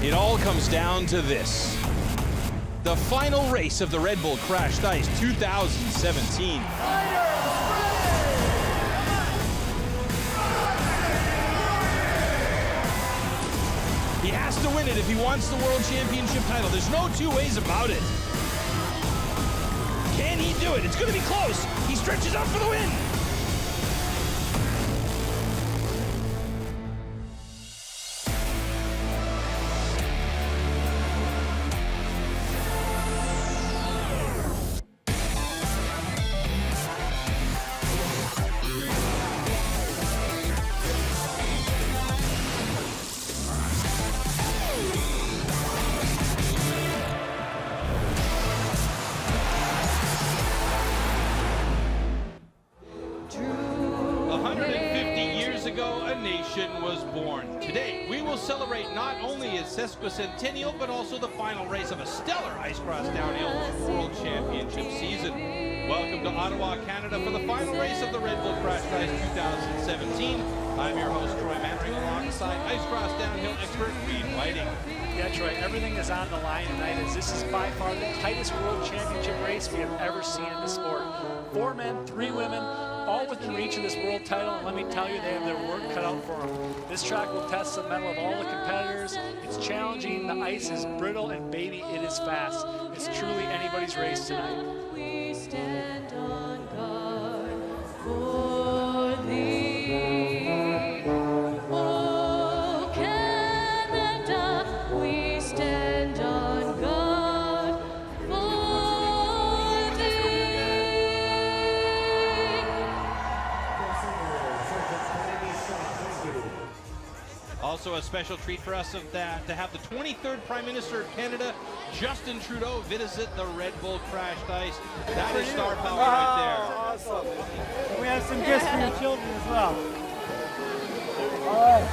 It all comes down to this. The final race of the Red Bull Crashed Ice 2017. He has to win it if he wants the World Championship title. There's no two ways about it. Can he do it? It's going to be close. He stretches out for the win. Was born. Today, we will celebrate not only its sesquicentennial, but also the final race of a stellar ice cross downhill World Championship season. Welcome to Ottawa, Canada for the final race of the Red Bull Crashed Ice 2017. I'm your host, Troy Mannering, alongside ice cross downhill expert Reed Whiting. Yeah, Troy, everything is on the line tonight as this is by far the tightest World Championship race we have ever seen in the sport. 4 men, 3 women, all within reach of this world title, and let me tell you, they have their work cut out for them. This track will test the mettle of all the competitors. It's challenging, the ice is brittle, and baby, it is fast. It's truly anybody's race tonight. We stand on guard for thee. Oh, Canada, we stand on guard for thee. Also a special treat for us of that to have the 23rd Prime Minister of Canada, Justin Trudeau, visit the Red Bull Crashed Ice. That is star power right there. Awesome. We have some gifts for your children as well. All right.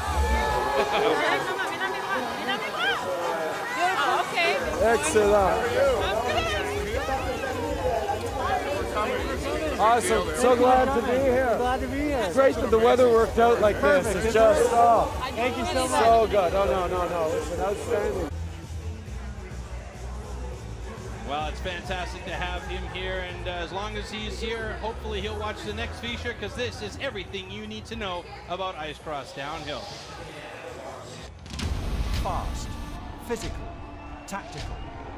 Okay. Excellent. Awesome. So glad to be here. Glad to be here. It's great that the weather worked out like this. It's just, Thank you so much. so good. Oh, no. It's outstanding. Well, it's fantastic to have him here, and as long as he's here, hopefully he'll watch the next feature, because this is everything you need to know about ice cross downhill. Fast, physical, tactical.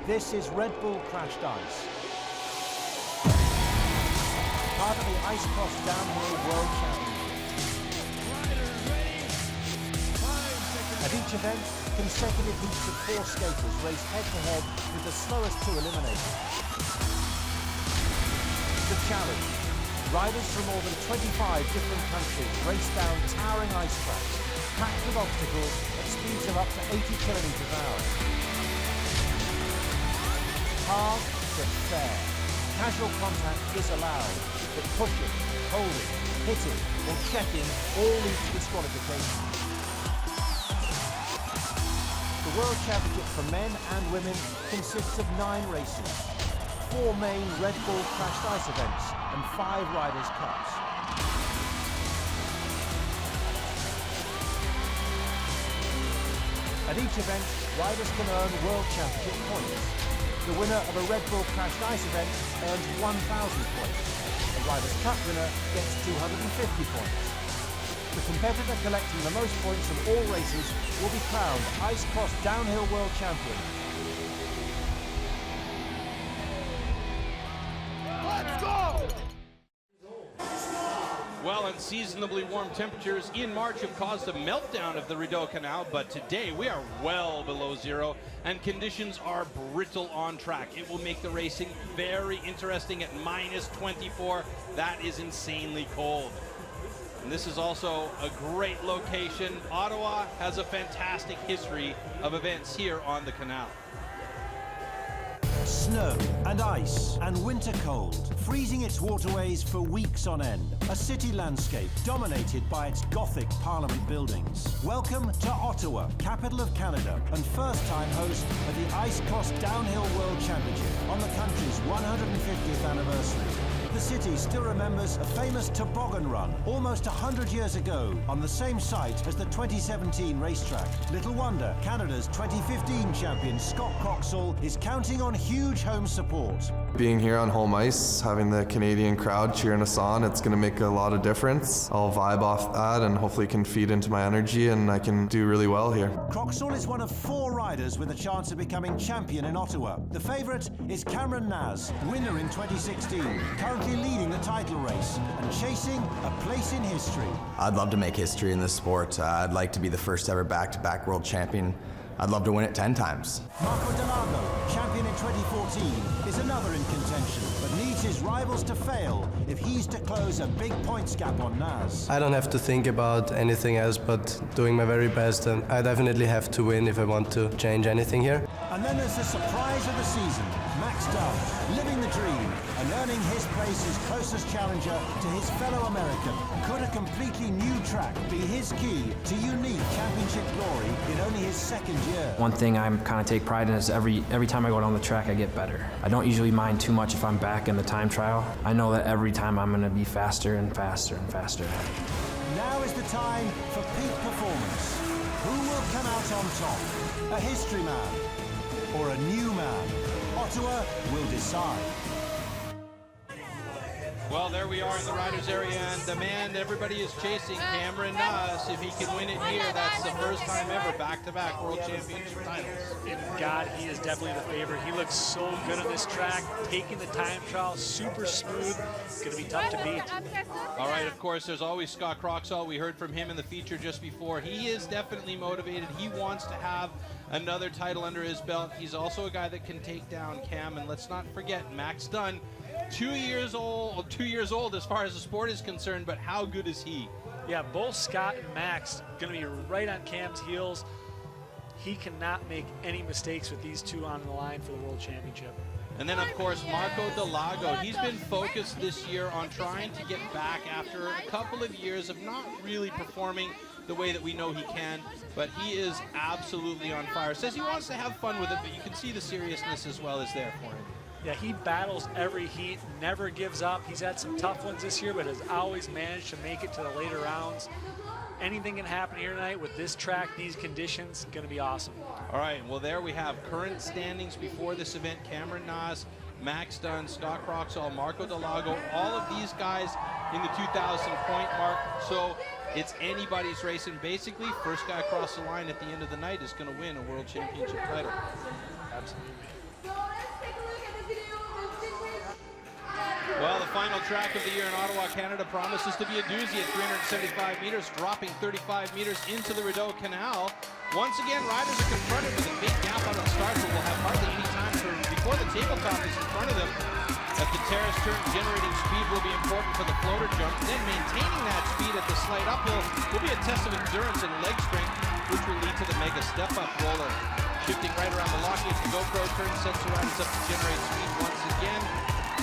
This is Red Bull Crashed Ice. Part of the Ice Cross Downhill World Championship. At each event, consecutive heats of 4 skaters race head-to-head with the slowest 2 eliminated. The challenge. Riders from more than 25 different countries race down towering ice tracks, packed with obstacles at speeds of up to 80 km/h. Hard but fair. Casual contact is allowed, but pushing, holding, hitting, or checking all lead to disqualification. The World Championship for men and women consists of 9 races, 4 main Red Bull Crashed Ice events, and 5 Riders' Cups. At each event, riders can earn World Championship points. The winner of a Red Bull Crashed Ice event earns 1,000 points. A Riders' Cup winner gets 250 points. The competitor collecting the most points from all races will be crowned Ice Cross Downhill World Champion. Let's go! Well, unseasonably warm temperatures in March have caused a meltdown of the Rideau Canal, but today we are well below zero and conditions are brittle on track. It will make the racing very interesting at -24. That is insanely cold. And this is also a great location. Ottawa has a fantastic history of events here on the canal. Snow and ice and winter cold, freezing its waterways for weeks on end. A city landscape dominated by its Gothic Parliament buildings. Welcome to Ottawa, capital of Canada, and first-time host of the Ice Cross Downhill World Championship on the country's 150th anniversary. the city still remembers a famous toboggan run almost 100 years ago on the same site as the 2017 racetrack. Little wonder Canada's 2015 champion Scott Croxall is counting on huge home support. Being here on home ice, having the Canadian crowd cheering us on, it's going to make a lot of difference. I'll vibe off that and hopefully can feed into my energy and I can do really well here. Croxall is one of 4 riders with a chance of becoming champion in Ottawa. The favourite is Cameron Naz, winner in 2016, currently leading the title race and chasing a place in history. I'd love to make history in this sport. I'd like to be the first ever back-to-back world champion. I'd love to win it 10 times. Marco Delago, champion in 2014, is another in contention, but needs his rivals to fail if he's to close a big points gap on Naz. I don't have to think about anything else but doing my very best, and I definitely have to win if I want to change anything here. And then there's the surprise of the season, Max Dunn, living the dream and earning his place as closest challenger to his fellow American. Could a completely new track be his key to unique championship glory in only his second year? One thing I kind of take pride in is every time I go down the track, I get better. I don't usually mind too much if I'm back in the time trial. I know that every time I'm going to be faster and faster and faster. Now is the time for peak performance. Who will come out on top? A history man or a new man? Ottawa will decide. Well, there we are in the riders area, and the man everybody is chasing, Cameron Naz. If he can win it here, that's the first time ever back-to-back world championship titles. And God, he is definitely the favorite. He looks so good on this track, taking the time trial, super smooth. It's going to be tough to beat. All right, of course, there's always Scott Croxall. We heard from him in the feature just before. He is definitely motivated. He wants to have another title under his belt. He's also a guy that can take down Cam, and let's not forget Max Dunn. 2 years old as far as the sport is concerned, but how good is he? Yeah, both Scott and Max going to be right on Cam's heels. He cannot make any mistakes with these two on the line for the World Championship. And then, of course, Marco Delago. He's been focused this year on trying to get back after a couple of years of not really performing the way that we know he can, but he is absolutely on fire. Says he wants to have fun with it, but you can see the seriousness as well is there for him. Yeah, he battles every heat, never gives up. He's had some tough ones this year, but has always managed to make it to the later rounds. Anything can happen here tonight with this track, these conditions, going to be awesome. All right, well, there we have current standings before this event. Cameron Naz, Max Dunn, Scott Croxall, Marco Delago, all of these guys in the 2,000 point mark. So it's anybody's race, and basically, first guy across the line at the end of the night is going to win a world championship title. Absolutely. Well, the final track of the year in Ottawa, Canada promises to be a doozy at 375 meters, dropping 35 meters into the Rideau Canal. Once again, riders are confronted with a big gap out of the start, but will have hardly any time before the tabletop is in front of them. At the terrace turn, generating speed will be important for the floater jump. Then maintaining that speed at the slight uphill will be a test of endurance and leg strength, which will lead to the mega step-up roller. Shifting right around the lock, the GoPro turn sets the riders up to generate speed once again.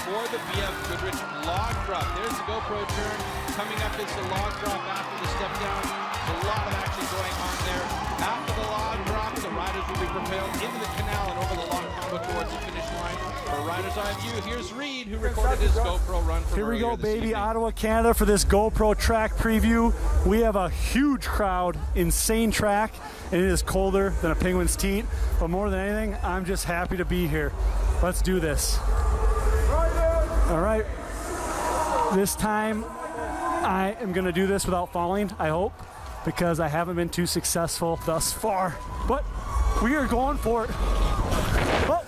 For the BF Goodrich log drop. There's the GoPro turn. Coming up is the log drop after the step down. There's a lot of action going on there. After the log drop, the riders will be propelled into the canal and over the long combo towards the finish line. For Rider's Eye View, here's Reed, who recorded his GoPro run from Here we go, baby, evening. Ottawa, Canada, for this GoPro track preview. We have a huge crowd, insane track, and it is colder than a penguin's teat. But more than anything, I'm just happy to be here. Let's do this. All right, this time I am gonna do this without falling, I hope, because I haven't been too successful thus far, but we are going for it. Oh,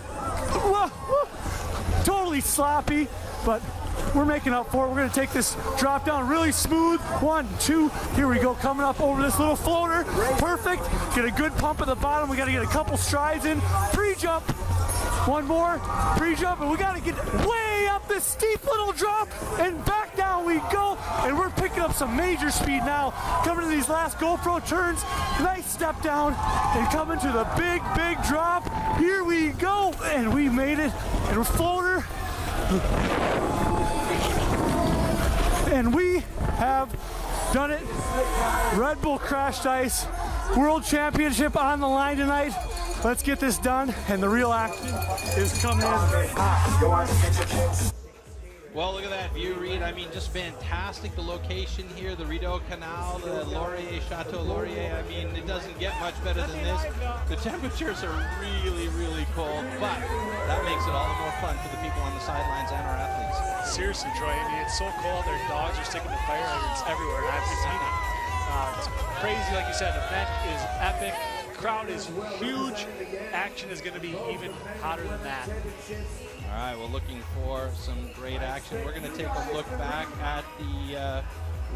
whoa, whoa. Totally sloppy, but we're making up for it. We're gonna take this drop down really smooth. 1, 2, here we go, coming up over this little floater. Perfect, get a good pump at the bottom. We gotta get a couple strides in, pre-jump. One more, pre-jump, and we gotta get way up this steep little drop, and back down we go, and we're picking up some major speed now, coming to these last GoPro turns. Nice step down, and coming to the big, big drop. Here we go, and we made it, and we're floater. And we have done it. Red Bull Crashed Ice World Championship on the line tonight. Let's get this done, and the real action is coming in. Well, look at that view, Reed. I mean, just fantastic. The location here, the Rideau Canal, the Laurier, Chateau Laurier. I mean, it doesn't get much better than this. The temperatures are really, really cold, but that makes it all the more fun for the people on the sidelines and our athletes. Seriously, Troy, I mean, it's so cold. Their dogs are sticking to fire hydrants everywhere, and I've seen it. It's crazy, like you said. The event is epic. Crowd is huge. Action is going to be even hotter than that. All right, well, looking for some great action. We're going to take a look back at the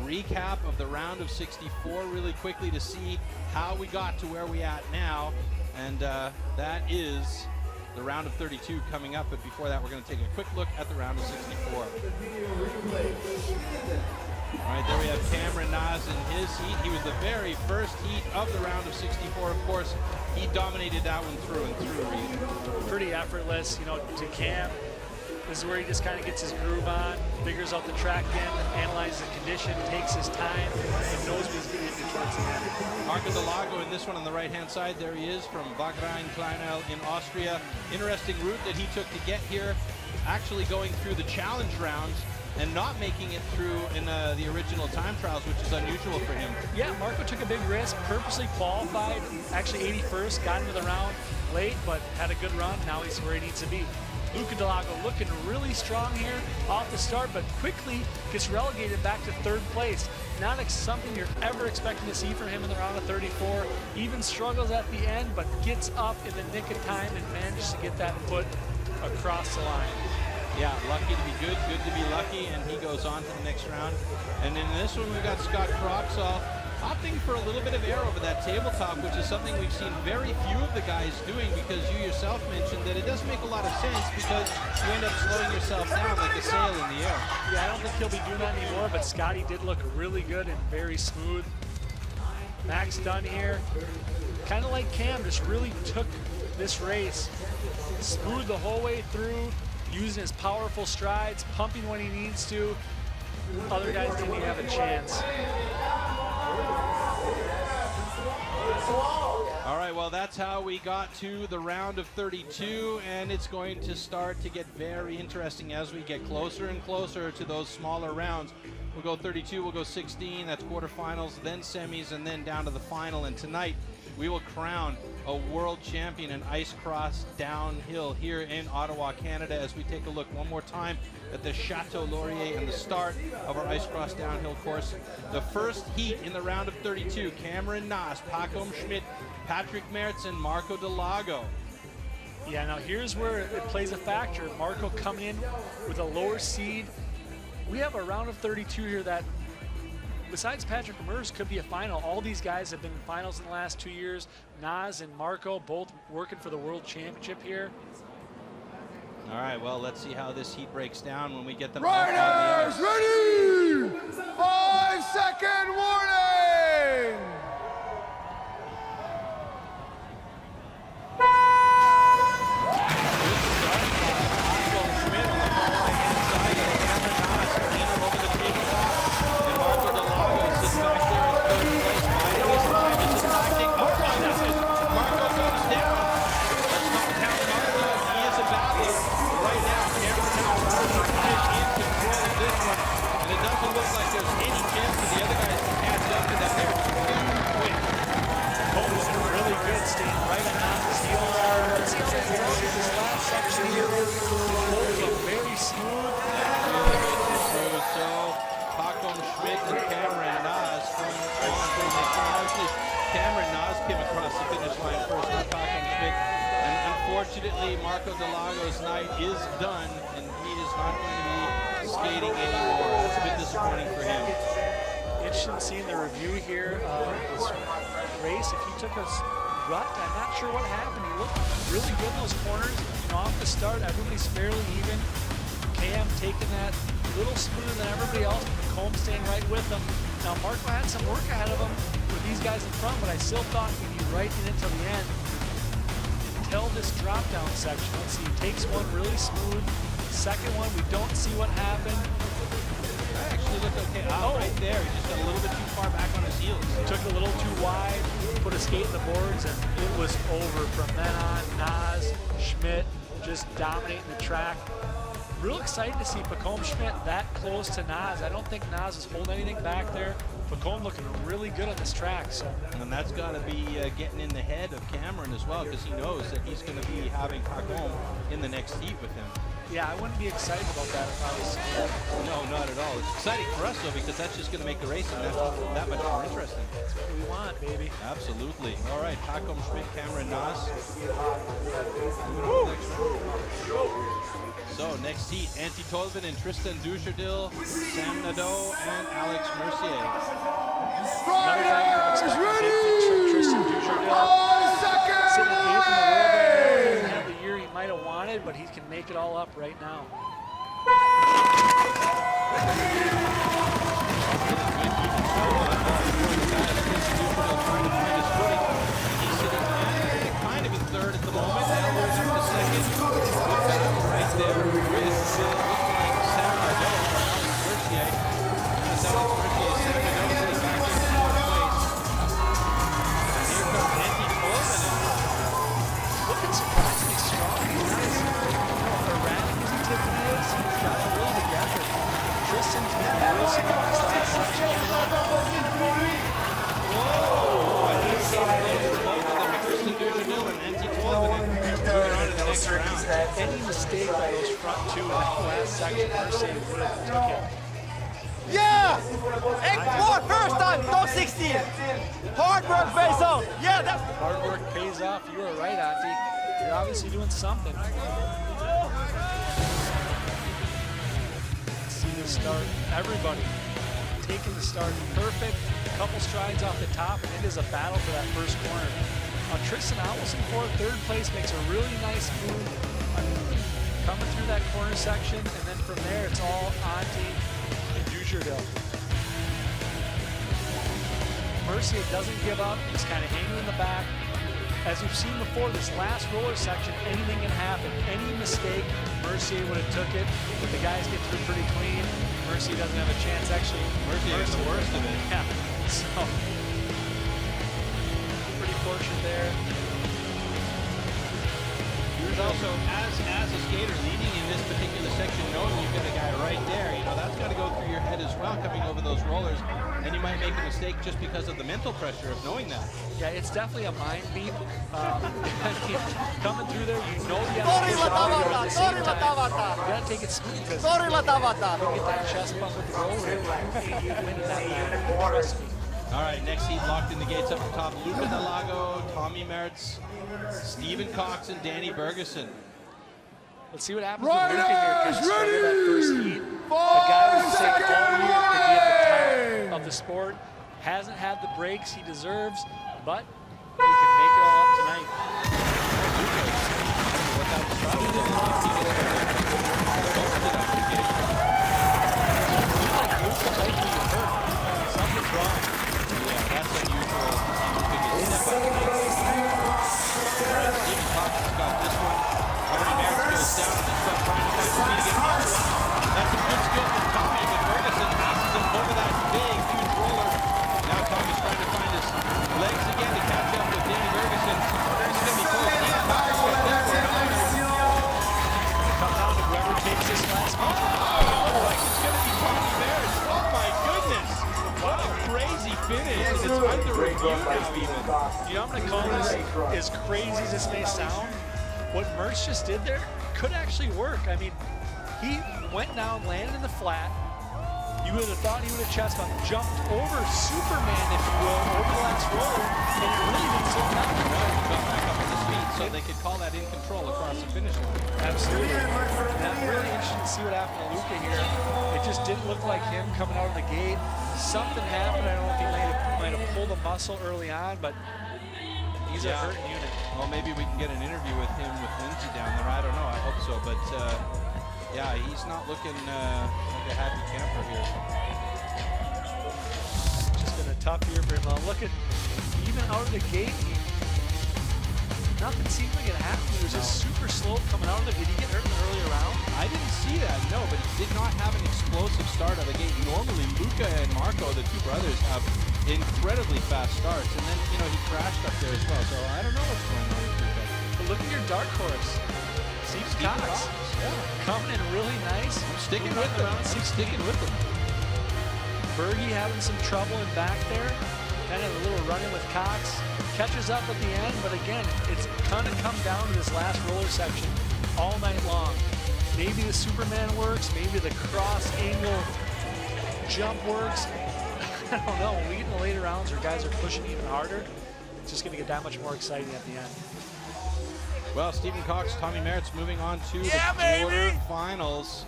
recap of the round of 64 really quickly to see how we got to where we at now. And that is the round of 32 coming up. But before that, we're going to take a quick look at the round of 64. All right, there we have Cameron Nas in his heat. He was the very first heat of the round of 64. Of course, he dominated that one through and through, Reed. Pretty effortless, you know, to Cam. This is where he just kind of gets his groove on, figures out the track again, analyzes the condition, takes his time, and knows what he's going to do towards the end. Marco Delago in this one on the right-hand side. There he is from Wagrain Kleinel in Austria. Interesting route that he took to get here, actually going through the challenge rounds and not making it through in the original time trials, which is unusual for him. Yeah, Marco took a big risk, purposely qualified, actually 81st, got into the round late, but had a good run. Now he's where he needs to be. Luca Delago looking really strong here off the start, but quickly gets relegated back to third place. Not something you're ever expecting to see from him in the round of 34. Even struggles at the end, but gets up in the nick of time and manages to get that foot across the line. Yeah, lucky to be good, good to be lucky, and he goes on to the next round. And in this one, we've got Scott Cropsall opting for a little bit of air over that tabletop, which is something we've seen very few of the guys doing, because you yourself mentioned that it doesn't make a lot of sense because you end up slowing yourself down like a sail in the air. Yeah, I don't think he'll be doing that anymore, but Scotty did look really good and very smooth. Max Dunn here, kind of like Cam, just really took this race, smooth the whole way through, using his powerful strides, pumping when he needs to. Other guys didn't even have a chance. All right, well, that's how we got to the round of 32, and it's going to start to get very interesting as we get closer and closer to those smaller rounds. We'll go 32, we'll go 16, that's quarterfinals, then semis, and then down to the final. And tonight, we will crown a world champion in ice cross downhill here in Ottawa, Canada, as we take a look one more time at the Chateau Laurier and the start of our ice cross downhill course. The first heat in the round of 32, Cameron Nas, Pacom Schmidt, Patrick Mertz, and Marco Delago. Yeah, now here's where it plays a factor. Marco coming in with a lower seed. We have a round of 32 here that, besides Patrick Mertz, could be a final. All these guys have been in finals in the last 2 years. Nas and Marco both working for the World Championship here. All right, well, let's see how this heat breaks down when we get them Riders ready! 5-second warning! Unfortunately, Marco Delago's night is done, and he is not going to be skating anymore. That's a bit disappointing for him. Interesting seeing the review here of this race. If he took a rut, I'm not sure what happened. He looked really good in those corners. You know, off the start, everybody's fairly even. Cam taking that a little smoother than everybody else, but Combe staying right with him. Now, Marco had some work ahead of him with these guys in front, but I still thought he'd be right in until the end. Until this drop-down section. Let's see, he takes one really smooth. Second one, we don't see what happened. That actually looked okay. Right there. He just got a little bit too far back on his heels. Took a little too wide, put a skate in the boards, and it was over from then on. Nas, Schmidt, just dominating the track. real excited to see Pacome Schmidt that close to Nas. I don't think Nas is holding anything back there. Pacome looking really good on this track. So. And that's got to be getting in the head of Cameron as well, because he knows that he's going to be having Pacome in the next heat with him. Yeah, I wouldn't be excited about that if I was. No, not at all. It's exciting for us, though, because that's just going to make the racing that much more interesting. That's what we want, baby. Absolutely. All right, Pacome Schmidt, Cameron Nas. So, next heat, Antti Tolvin and Tristan Dujardil, Sam Nadeau, and Alex Mercier. Another guy I'm expecting Riders big things from Tristan Dujardil. 5 seconds Sitting in 8th in the world right now. Doesn't have the year he might have wanted, but he can make it all up right now. Kind of in third at the moment. Now moves into second. Good battle right there with Sam Nadeau, Alex Mercier. That's Alex Mercier, Sam Nadeau sitting back in fourth place. And here comes Antti Tolvin. Looking surprisingly strong. He's not as erratic as he typically is. He's got it really together. Tristan's been real strong this last section. Whoa! I think both of them, Tristan Dujardil and Antti Tolvin, moving on to the next round. Any mistake by those front two in that last section, Mercier would have took it. Yeah! Export first time, top 16. Hard work pays off. Yeah, that's Hard work pays off. You were right, Antti. You're obviously doing something. See the start. Everybody taking the start perfect. A couple strides off the top, and it is a battle for that first corner. Tristan Owlson for third place makes a really nice move coming through that corner section, and then from there it's all Antti and Dujardil. Mercier doesn't give up. He's kind of hanging in the back. As we've seen before, this last roller section, anything can happen. Any mistake, Mercier would have took it. But the guys get through pretty clean. Mercier doesn't have a chance. Actually, Mercier is the worst of it. Yeah. So, pretty fortunate there. There's also, as a skater leading in this particular section, knowing you've got a guy right there, you know, that's got to go through your head as well, coming over those rollers. And you might make a mistake just because of the mental pressure of knowing that. Yeah, it's definitely a mind beat. Coming through there, you know you have to push it hard, but at the same time, you got to take it smooth because you get that chest bump with the roller, you win that battle. Trust me. All right, next heat locked in the gates up the top. Luca Delago, Tommy Mertz, Stephen Cox, and Danny Bergeson. Let's see what happens with Luca here. Kind of started that first heat. A guy who's said all year could be at the top of the sport. Hasn't had the breaks he deserves, but he can make it all up tonight. Without the stop, he something's wrong. Yeah, that's unusual. Stephen Cox has got this one. Tommy Mertz goes down and just trying to find speed again. That's a good skill from Tommy, but Ferguson passes him over that big, huge roller. Now Tommy's trying to find his legs again to catch up with Danny Ferguson. He's going to be close. Come down to whoever takes this last one. Oh, like it's going to be Tommy Mertz. Oh my goodness. What a crazy finish. And it's under review now even. You know, I'm going to call this, as crazy as this may sound, what Mertz just did there could actually work. I mean, he went down, landed in the flat. You would have thought he would have chest bumped, jumped over Superman, if you will, over the last roller, and it really didn't slow down. No, he got back up on his feet, so they could call that in control across the finish line. Absolutely. And I'm really interested to see what happened to Luca here. It just didn't look like him coming out of the gate. Something happened. I don't know if he might have pulled a muscle early on, but he's a hurting unit. Well, maybe we can get an interview with him with Lindsay down there. I don't know. I hope so. But, yeah, he's not looking like a happy camper here. Just been a tough year for him. Look at, even out of the gate, nothing seemed like it happened. He was just super slow coming out of the gate. Did he get hurt in the earlier round? I didn't see that, no, but he did not have an explosive start out of the gate. Normally, Luca and Marco, the two brothers, have incredibly fast starts. And then, you know, he crashed up there as well. So I don't know what's going on with Luca. But look at your dark horse. Stephen Cox. Coming in really nice. I'm sticking with them. I'm sticking with them. Berge having some trouble in back there. Kind of a little running with Cox. Catches up at the end, but again, it's kind of come down to this last roller section all night long. Maybe the Superman works, maybe the cross angle jump works. I don't know. When we get in the later rounds where guys are pushing even harder, it's just going to get that much more exciting at the end. Well, Stephen Cox, Tommy Merritt's moving on to the quarterfinals.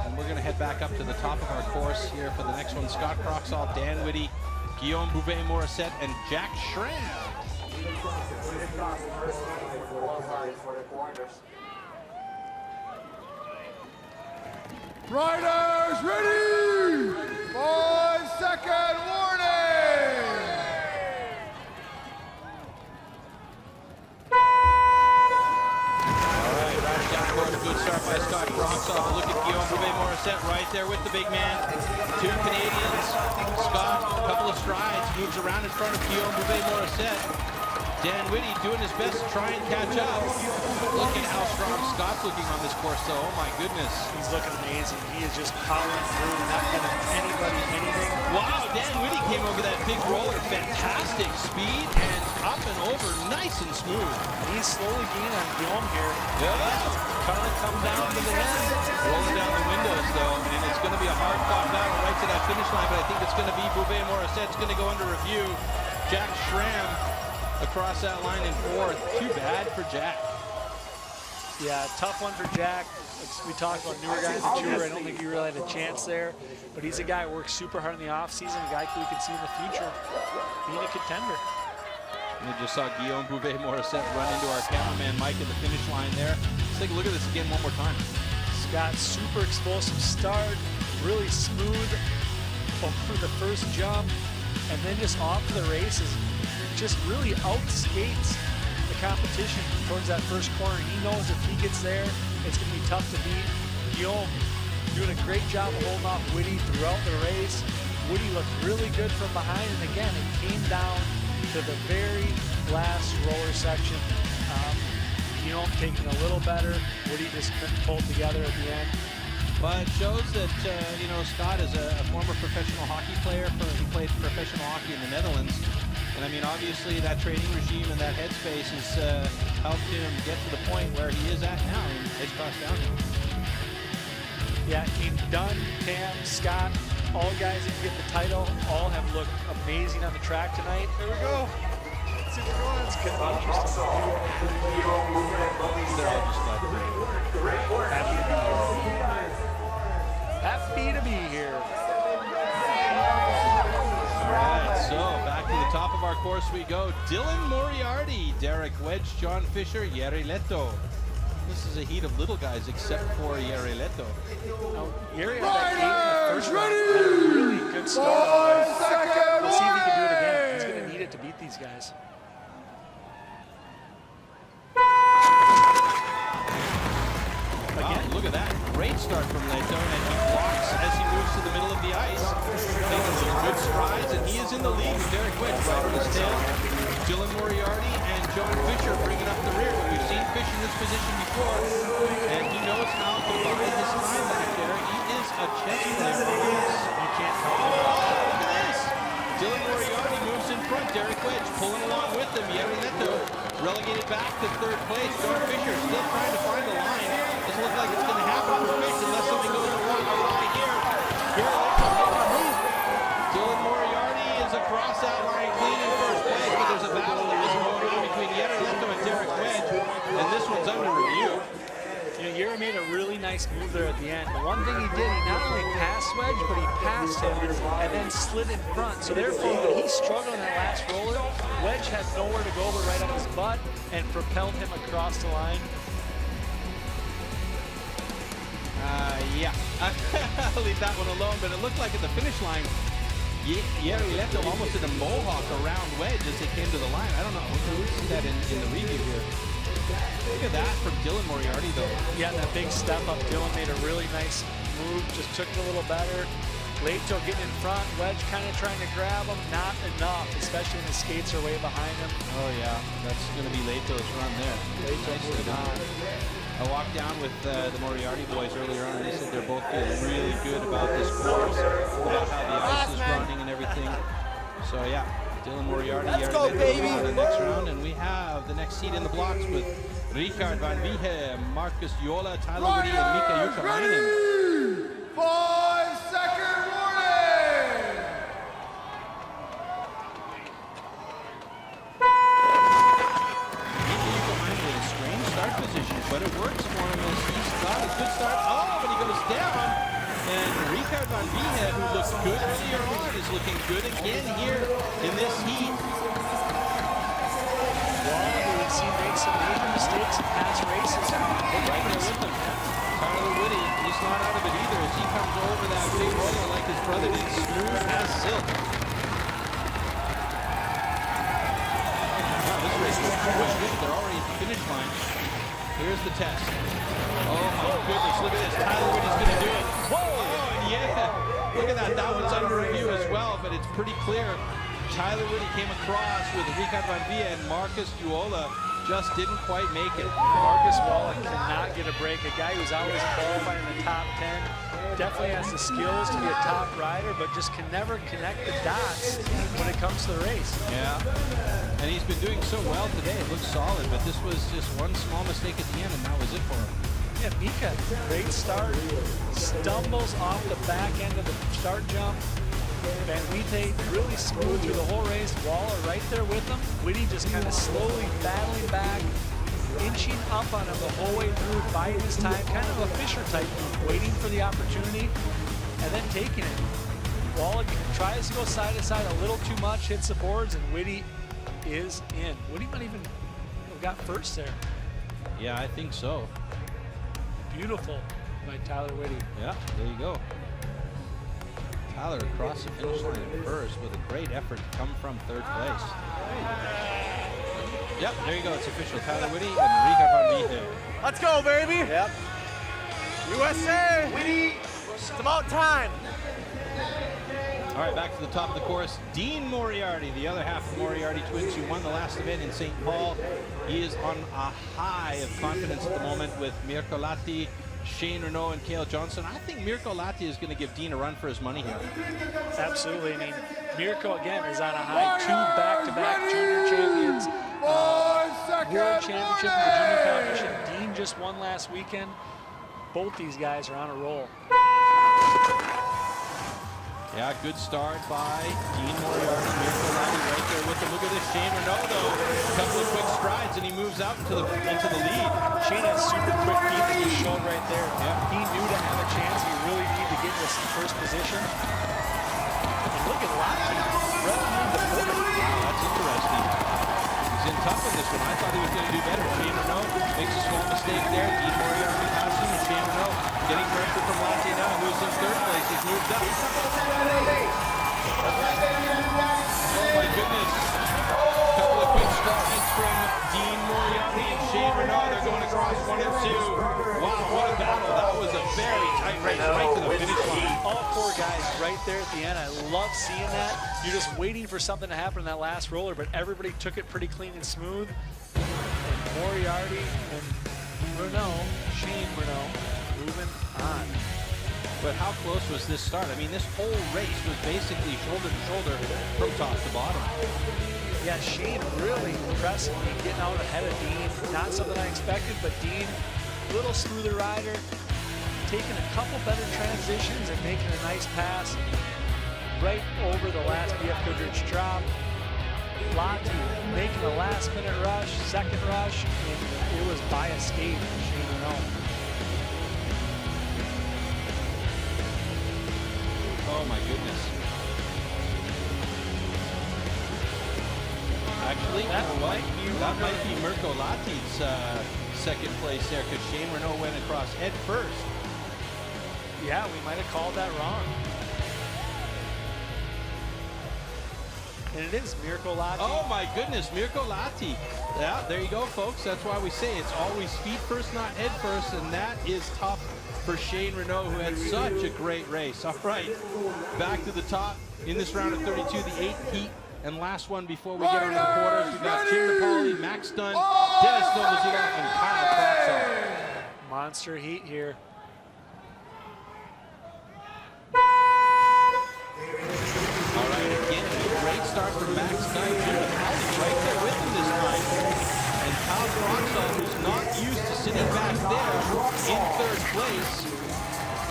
And we're going to head back up to the top of our course here for the next one. Scott Croxall, Dan Whitty, Guillaume Bouvet-Morissette, and Jack Schramm. Riders ready! 5-second warning! All right, riding down the course, good start by Scott Croxall. Look at Guillaume Bouvet-Morissette right there with the big man. Two Canadians. Scott, a couple of strides, moves around in front of Guillaume Bouvet-Morissette. Dan Whitty doing his best to try and catch up. Look at how strong Scott's looking on this course, though. Oh, my goodness. He's looking amazing. He is just powering through, not giving anybody anything. Wow, Dan Whitty came over that big roller. Fantastic speed and up and over, nice and smooth. He's slowly gaining on Guillaume here. Yeah. Trying to come down to the end. Rolling down the windows, though, and it's going to be a hard-fought battle right to that finish line, but I think it's going to be Bouvet-Morissette's going to go under review. Jack Schramm across that line in fourth. Too bad for Jack. Yeah, tough one for Jack. We talked about newer guys at Tour. I don't think he really had a chance there, but he's a guy who works super hard in the offseason, a guy who we can see in the future being a contender. And we just saw Guillaume Bouvet-Morissette run into our cameraman Mike at the finish line there. Let's take a look at this again one more time. Scott, super explosive start, really smooth over the first jump, and then just off to the races. Just really outskates the competition towards that first corner. He knows if he gets there, it's going to be tough to beat. Guillaume doing a great job of holding off Whitty throughout the race. Whitty looked really good from behind, and again, it came down to the very last roller section. Guillaume taking a little better. Whitty just couldn't pull it together at the end. But it shows that, you know, Scott is a former professional hockey player. He played professional hockey in the Netherlands. And I mean, obviously that training regime and that headspace has helped him get to the point where he is at now in Edgecross Downhill. Yeah, I mean, Dunn, Tam, Scott, all guys that get the title, all have looked amazing on the track tonight. There we go. Let's see if we're going. It's going to be interesting. They're all just glad to be here. Happy to be here. All right, so back to the top of our course we go. Dylan Moriarty, Derek Wedge, John Fisher, Jere Leto. This is a heat of little guys except for Jere Leto. Jere had that 8 in the first round. Had a really good start. Let's see if he can do it again. He's going to need it to beat these guys. Wow, look at that. Great start from Leto, and he blocks as he moves to the middle of the ice. Taking some good strides, and he is in the lead with Derek Wedge right on his tail. Dylan Moriarty and John Fisher bringing up the rear. We've seen Fish in this position before, and he knows how to buy his time back there. He is a chess player. You can't help him. Look at this. Dylan Moriarty moves in front. Derek Wedge pulling along with him. Jere Leto relegated back to third place. John Fisher still trying to find the line. Doesn't look like it's going to happen for Fish unless something goes awry here. Jere Leto making a move. Dylan Moriarty is across that line clean in first place, but there's a battle that is going on between Jere Leto and Derek Wedge, and this one's under review. You know, Jere made a really nice move there at the end. The one thing he did, he not only passed Wedge, but he passed him and then slid in front. So therefore, when he struggled on that last roller, Wedge had nowhere to go but right on his butt and propelled him across the line. Yeah, I'll leave that one alone, but it looked like at the finish line, Jere Leto almost did a mohawk around Wedge as they came to the line. I don't know, we'll see that in the review here. Look at that from Dylan Moriarty, though. Yeah, that big step up. Dylan made a really nice move, just took it a little better. Leto getting in front, Wedge kind of trying to grab him, not enough, especially when the skates are way behind him. Oh yeah, that's going to be Leto's run there. Leto moving on. I walked down with the Moriarty boys earlier on, and they said they're both feeling really good about this course, about how the ice is running and everything. So yeah, Dylan Moriarty Let's go, baby. in the next round, and we have the next seed in the blocks with Richard Van Viehe, Marcus Jola, Tyler Woody, and Mika Jukalainen. 5-second warning! Mika Jukalainen with a strange start position, but it works for him as he's got a good start. Oh, but he goes down. And Richard Van Viehe, who looked good earlier on, is looking good again here in this heat. We've seen make some major mistakes in past races. Right there with him. Tyler Woody, he's not out of it either as he comes over that big roller like his brother did, smooth as silk. Wow, this race is quick. They're already at the finish line. Here's the test. Oh my goodness, look at this. Tyler Woody's going to do it. Whoa! Oh, and yeah, look at that. That one's under review as well, but it's pretty clear. Tyler Woody came across with Richard Van Viehe, and Marcus Juola just didn't quite make it. Marcus Wallach cannot get a break. A guy who's always qualified in the top 10. Definitely has the skills to be a top rider, but just can never connect the dots when it comes to the race. Yeah, and he's been doing so well today. It looks solid, but this was just one small mistake at the end, and that was it for him. Yeah, Mika, great start. Stumbles off the back end of the start jump. Van Vliet really smooth through the whole race. Waller right there with him. Whitty just kind of slowly battling back, inching up on him the whole way through, biding his time, kind of a Fisher type move, waiting for the opportunity and then taking it. Waller tries to go side to side a little too much, hits the boards, and Whitty is in. Whitty might even have got first there. Yeah, I think so. Beautiful by Tyler Whitty. Yeah, there you go. Tyler across the finish line at first with a great effort to come from third place. Yep, there you go. It's official. Tyler Whitty and Richard Van Viehe. Let's go, baby. Yep. USA. Whitty. It's about time. All right, back to the top of the course. Dean Moriarty, the other half of the Moriarty twins, who won the last event in St. Paul. He is on a high of confidence at the moment with Mirko Lahti, Shane Renaud, and Cale Johnson. I think Mirko Lahti is going to give Dean a run for his money here. Absolutely. I mean, Mirko, again, is on a high. 2 back-to-back junior champions. World championship in the junior competition. Dean just won last weekend. Both these guys are on a roll. Yeah, good start by Dean Moriarty. Mirko Lahti right there with him. Look at this, Shane Renaud, though. A couple of quick strides, and he moves out into the lead. Shane has super quick feet that he showed right there. Yeah. He knew to have a chance, he really needed to get in this first position. And look at Lahti right behind the podium. Wow, that's interesting. He's in tough in this one. I thought he was going to do better. Shane Renaud makes a small mistake there. Dean Moriarty passing, and Shane Renaud getting pressure from Lahti now, who's in third place. He's moved up. Oh my goodness. A couple of quick strides from Dean Moriarty and Shane Renaud. They're going across 1 and 2. Wow, what a battle. That was a very tight race right to the finish line. All 4 guys right there at the end. I love seeing that. You're just waiting for something to happen in that last roller, but everybody took it pretty clean and smooth. And Moriarty and Renaud, Shane Renaud, moving on. But how close was this start? I mean, this whole race was basically shoulder to shoulder from top to bottom. Yeah, Shane really impressing me, getting out ahead of Dean. Not something I expected, but Dean, a little smoother rider, taking a couple better transitions and making a nice pass right over the last BF Goodrich drop. Lahti making a last-minute rush, second rush, and it was by a skate for Shane Renaud. Oh my goodness. Actually, that might be Mirko Lahti's second place there, because Shane Renaud went across head first. Yeah, we might have called that wrong. And it is Mirko Lahti. Oh my goodness, Mirko Lahti. Yeah, there you go, folks. That's why we say it's always feet first, not head first, and that is tough for Shane Renaud, who had such a great race. All right, back to the top in this round of 32, the 8th heat and last one before we get on to the quarters. We've got Jim Napoli, Max Dunn, Dennis Novozilov, and Kyle Kravtsov. Monster heat here. All right, again, a great start from Max Dunn. Jim DePaoli right there with him this time. And Kyle Croxall, who's not used to sitting back there in third place.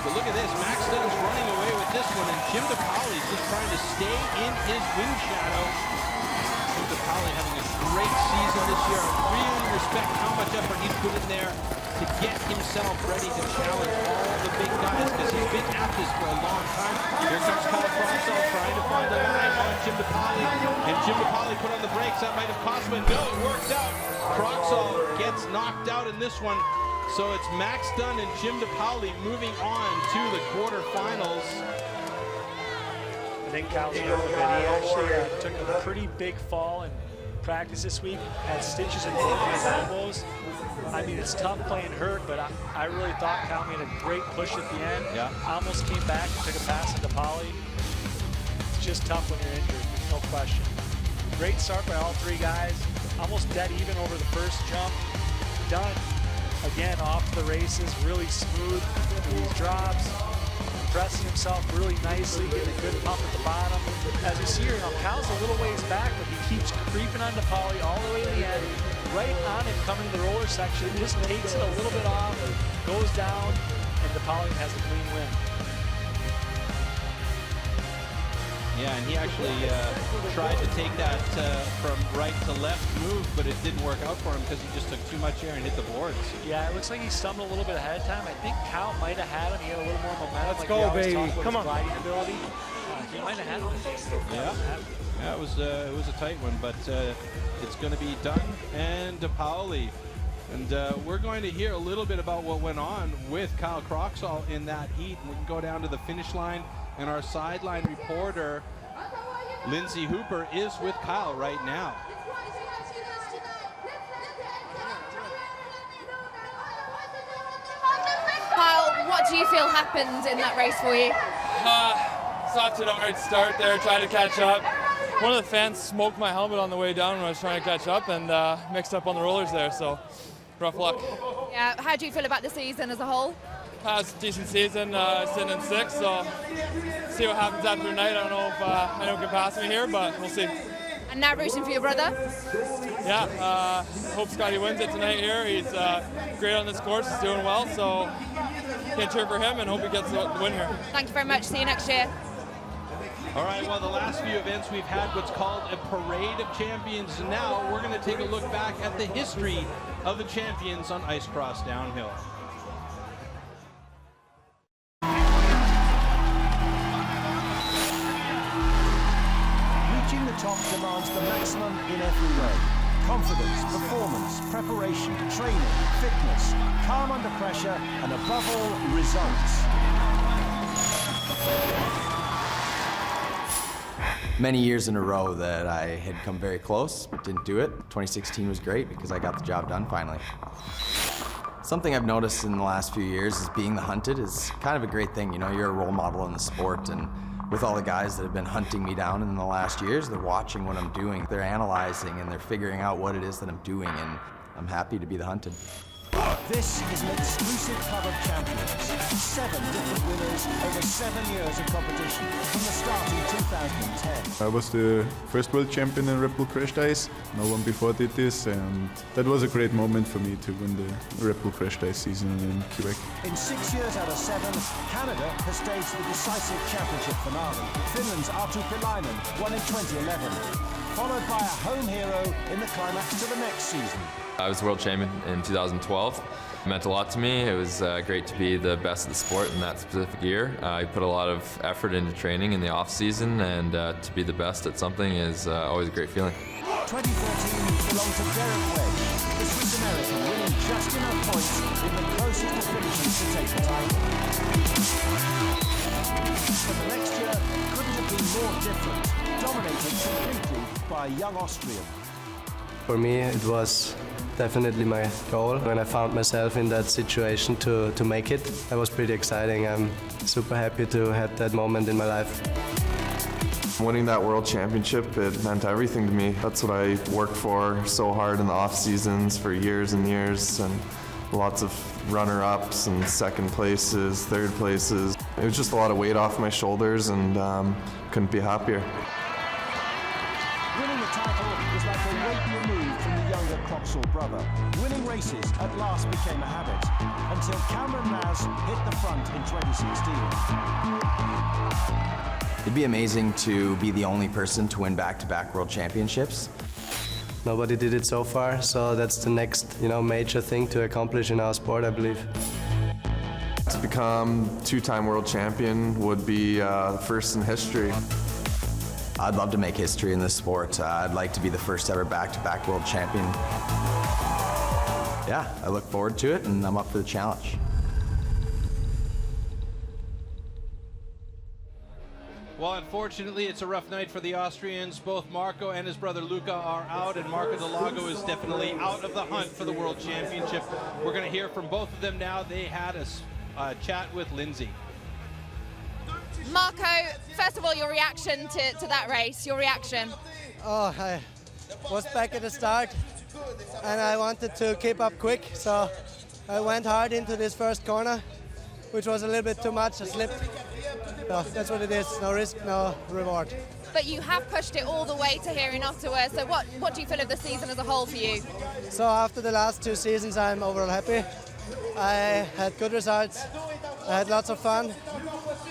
But look at this, Max Dunn's running away with this one, and Jim DePaoli's just trying to stay in his wind shadow. Jim DePaoli having a great season this year. I really respect how much effort he's put in there to get himself ready to challenge all the big guys, because he's been at this for a long time. Here comes Kyle Croxall trying to find the line on Jim DePaoli, and Jim DePaoli put on the brakes. That might have cost him, but no, it worked out. Croxall gets knocked out in this one. So it's Max Dunn and Jim DePaoli moving on to the quarterfinals. I think Kyle's doing a bit. He actually took a pretty big fall in practice this week, had stitches in both of his elbows. I mean, it's tough playing hurt, but I really thought Kyle made a great push at the end. Yeah. Almost came back and took a pass on DePaoli. It's just tough when you're injured, no question. Great start by all three guys. Almost dead even over the first jump. Dunn, again, off the races, really smooth in these drops. Pressing himself really nicely, getting a good pump at the bottom. As you see here, Kyle's a little ways back, but he keeps creeping on DePaoli all the way to the end. Right on him coming to the roller section, just takes it a little bit off, goes down, and DePaoli has a clean win. Yeah, and he actually tried to take that from right to left move, but it didn't work out for him because he just took too much air and hit the boards. Yeah, it looks like he stumbled a little bit ahead of time. I think Kyle might have had him. He had a little more momentum. Let's go, baby. Come on. Gliding ability. He might have had him. Yeah, it was a tight one, but it's going to be Dunn and DePaoli. And we're going to hear a little bit about what went on with Kyle Croxall in that heat. And we can go down to the finish line, and our sideline reporter, Lindsay Hooper, is with Kyle right now. Kyle, what do you feel happened in that race for you? Stopped at a hard start there, trying to catch up. One of the fans smoked my helmet on the way down when I was trying to catch up, and mixed up on the rollers there, so rough luck. Yeah, how do you feel about the season as a whole? It's a decent season, sitting in 6th, so see what happens after tonight. I don't know if anyone can pass me here, but we'll see. And now rooting for your brother? Yeah, hope Scotty wins it tonight here. He's great on this course, he's doing well, so can cheer for him and hope he gets the win here. Thank you very much. See you next year. All right, well, the last few events we've had what's called a parade of champions. And now we're going to take a look back at the history of the champions on ice cross downhill. Reaching the top demands the maximum in every way. Confidence, performance, preparation, training, fitness, calm under pressure, and above all, results. Many years in a row that I had come very close, but didn't do it. 2016 was great because I got the job done finally. Something I've noticed in the last few years is being the hunted is kind of a great thing. You know, you're a role model in the sport, and with all the guys that have been hunting me down in the last years, they're watching what I'm doing, they're analyzing, and they're figuring out what it is that I'm doing, and I'm happy to be the hunted. This is an exclusive club of champions. 7 different winners over 7 years of competition from the start in 2010. I was the first world champion in Red Bull Crashed Ice. No one before did this, and that was a great moment for me to win the Red Bull Crashed Ice season in Quebec. In 6 years out of 7, Canada has staged the decisive championship finale. Finland's Arttu Pilainen won in 2011, followed by a home hero in the climax to the next season. I was world champion in 2012. It meant a lot to me. It was great to be the best of the sport in that specific year. I put a lot of effort into training in the off season, and to be the best at something is always a great feeling. 2014 belonged to Derek Wedge, the Swiss American, winning just enough points in the closest of finishes to take the title. But the next year couldn't have been more different, dominated completely by a young Austrian. For me, it was definitely my goal. When I found myself in that situation to make it, that was pretty exciting. I'm super happy to have that moment in my life. Winning that world championship, it meant everything to me. That's what I worked for so hard in the off seasons for years and years, and lots of runner-ups and second places, third places. It was just a lot of weight off my shoulders, and couldn't be happier. Winning the title was like a weight removed from the younger Croxall brother. Winning races at last became a habit, until Cameron Naz hit the front in 2016. It'd be amazing to be the only person to win back-to-back world championships. Nobody did it so far, so that's the next, major thing to accomplish in our sport, I believe. To become two-time world champion would be first in history. I'd love to make history in this sport. I'd like to be the first ever back-to-back world champion. Yeah, I look forward to it, and I'm up for the challenge. Well, unfortunately, it's a rough night for the Austrians. Both Marco and his brother Luca are out, and Marco Delago is definitely out of the hunt for the World Championship. We're going to hear from both of them now. They had a chat with Lindsay. Marco, first of all, your reaction to that race, your reaction. Oh, I was back at the start, and I wanted to keep up quick, so I went hard into this first corner, which was a little bit too much. I slipped. So that's what it is. No risk, no reward. But you have pushed it all the way to here in Ottawa. So what do you feel of the season as a whole for you? So after the last 2 seasons, I'm overall happy. I had good results. I had lots of fun.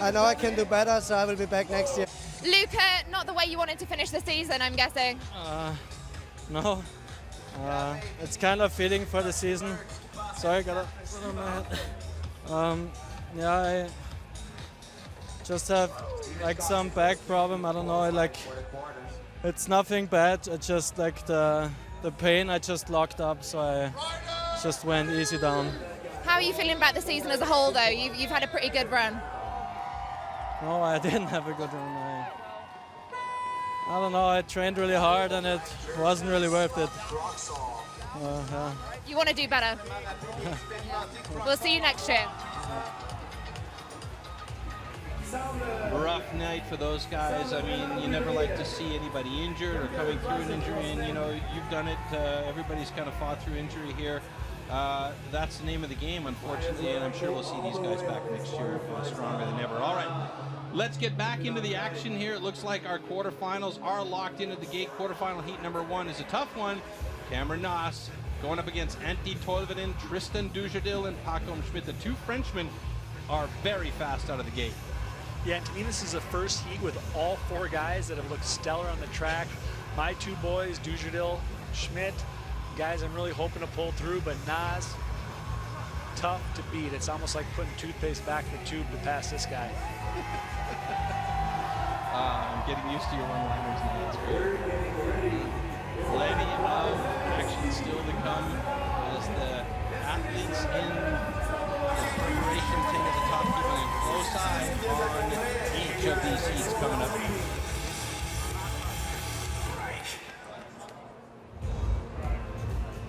I know I can do better, so I will be back next year. Luca, not the way you wanted to finish the season, I'm guessing. No. It's kind of fitting for the season. Sorry, I got a foot on my head. Yeah, I just have like some back problem. I don't know. It's nothing bad. It's just like the pain. I just locked up, so I just went easy down. How are you feeling about the season as a whole, though? You've had a pretty good run. No, I didn't have a good run. I don't know. I trained really hard, and it wasn't really worth it. Yeah. You want to do better. We'll see you next year. Rough night for those guys. I mean, you never like to see anybody injured or coming through an injury, and you've done it. Everybody's kind of fought through injury here. That's the name of the game, unfortunately, and I'm sure we'll see these guys back next year stronger than ever. All right, let's get back into the action here. It looks like our quarterfinals are locked into the gate. Quarterfinal heat number 1 is a tough one. Cameron Naas going up against Antti Toivonen, Tristan Dujardil, and Paco Schmidt. The 2 Frenchmen are very fast out of the gate. Yeah, and to me, this is the first heat with all 4 guys that have looked stellar on the track. My 2 boys, Dujardil, Schmidt, guys I'm really hoping to pull through, but Naas, tough to beat. It's almost like putting toothpaste back in the tube to pass this guy. I'm getting used to your one-liners now. That's great. Plenty of action still to come as the athletes in the preparation team at the top keeping a close eye on each of these heats coming up.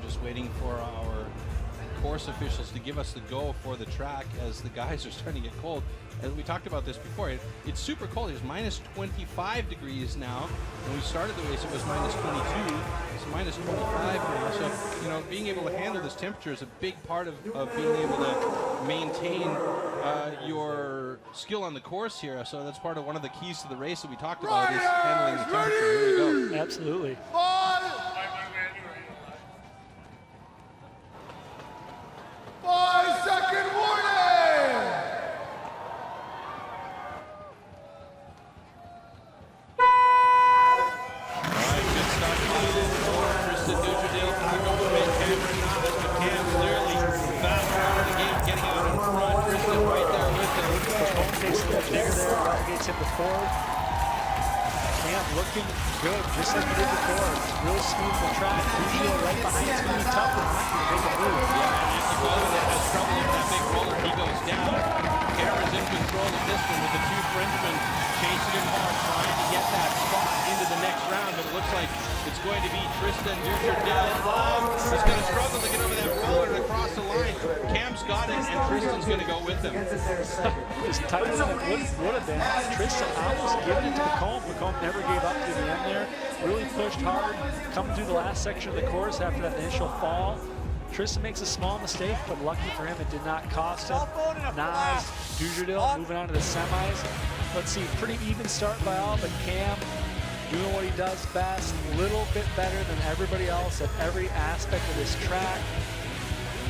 Just waiting for our course officials to give us the go for the track as the guys are starting to get cold. And we talked about this before. It's super cold. It's minus 25 degrees now. When we started the race, it was minus 22. It's minus 25 now. So, being able to handle this temperature is a big part of being able to maintain your skill on the course here. So that's part of one of the keys to the race that we talked about is handling the temperature. Here we go. Absolutely. 5-second warning! Gets him to forward. Cam looking good, just like he did before. Real smooth the track. Dujardil right behind. It's going to be tough for him to make a move. Yeah, and Antti Toivonen has trouble with that big roller. He goes down. Cameron's in control of this one with the 2 Frenchmen chasing him hard, trying to get that spot into the next round. But it looks like it's going to be Tristan Dujardil. He's going to struggle to get over that roller and across the line. Cam's got it, and Tristan's going to go with him. As tight as it would have been, Tristan almost giving it to McComb. McComb never gave up to the end there. Really pushed hard, coming through the last section of the course after that initial fall. Tristan makes a small mistake, but lucky for him, it did not cost him. Nas, Dujardil moving on to the semis. Let's see, pretty even start by all, but Cam doing what he does best, a little bit better than everybody else at every aspect of this track.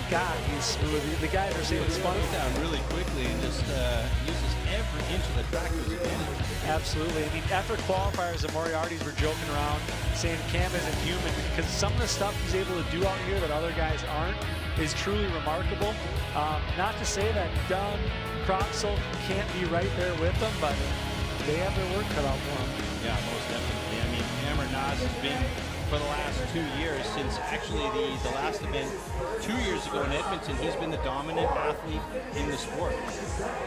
God, he's smooth. The guys are saying it's fun. Down really quickly and just uses every inch of the track to his advantage. Absolutely. I mean, after qualifiers, the Moriartys were joking around saying Cam isn't human because some of the stuff he's able to do out here that other guys aren't is truly remarkable. Not to say that Dunn, Croxel can't be right there with them, but they have their work cut out for them. Yeah, most definitely. I mean, Cameron Nas has been for the last 2 years, since actually the last event 2 years ago in Edmonton, he's been the dominant athlete in the sport.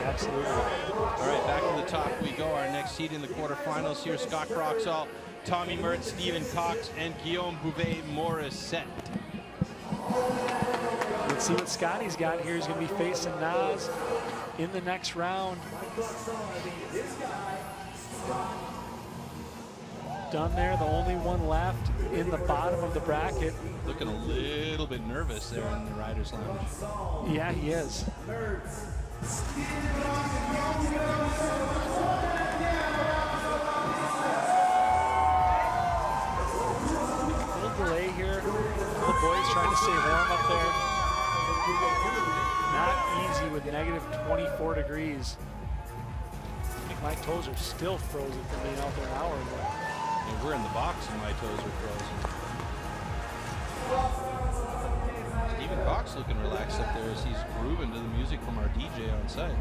Absolutely. All right, back to the top we go. Our next seed in the quarterfinals here, Scott Croxall, Tommy Mertz, Stephen Cox, and Guillaume Bouvet-Morissette. Let's see what Scotty's got here. He's going to be facing Nas in the next round. Done there, the only one left in the bottom of the bracket. Looking a little bit nervous there in the Riders Lounge. Yeah, he is. A little delay here. The boys trying to stay warm up there. Not easy with negative 24 degrees. I think my toes are still frozen from being out there an hour ago. Yeah, we're in the box and my toes are frozen. Stephen Cox looking relaxed up there as he's grooving to the music from our DJ on site.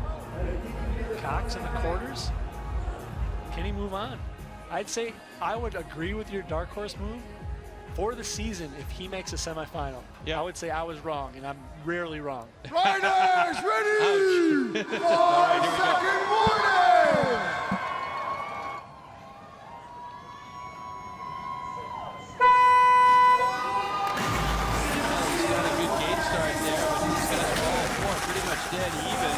Cox in the quarters. Can he move on? I'd say I would agree with your dark horse move for the season if he makes a semifinal. Yeah. I would say I was wrong, and I'm rarely wrong. Riders ready! 5-second warning! Dead even.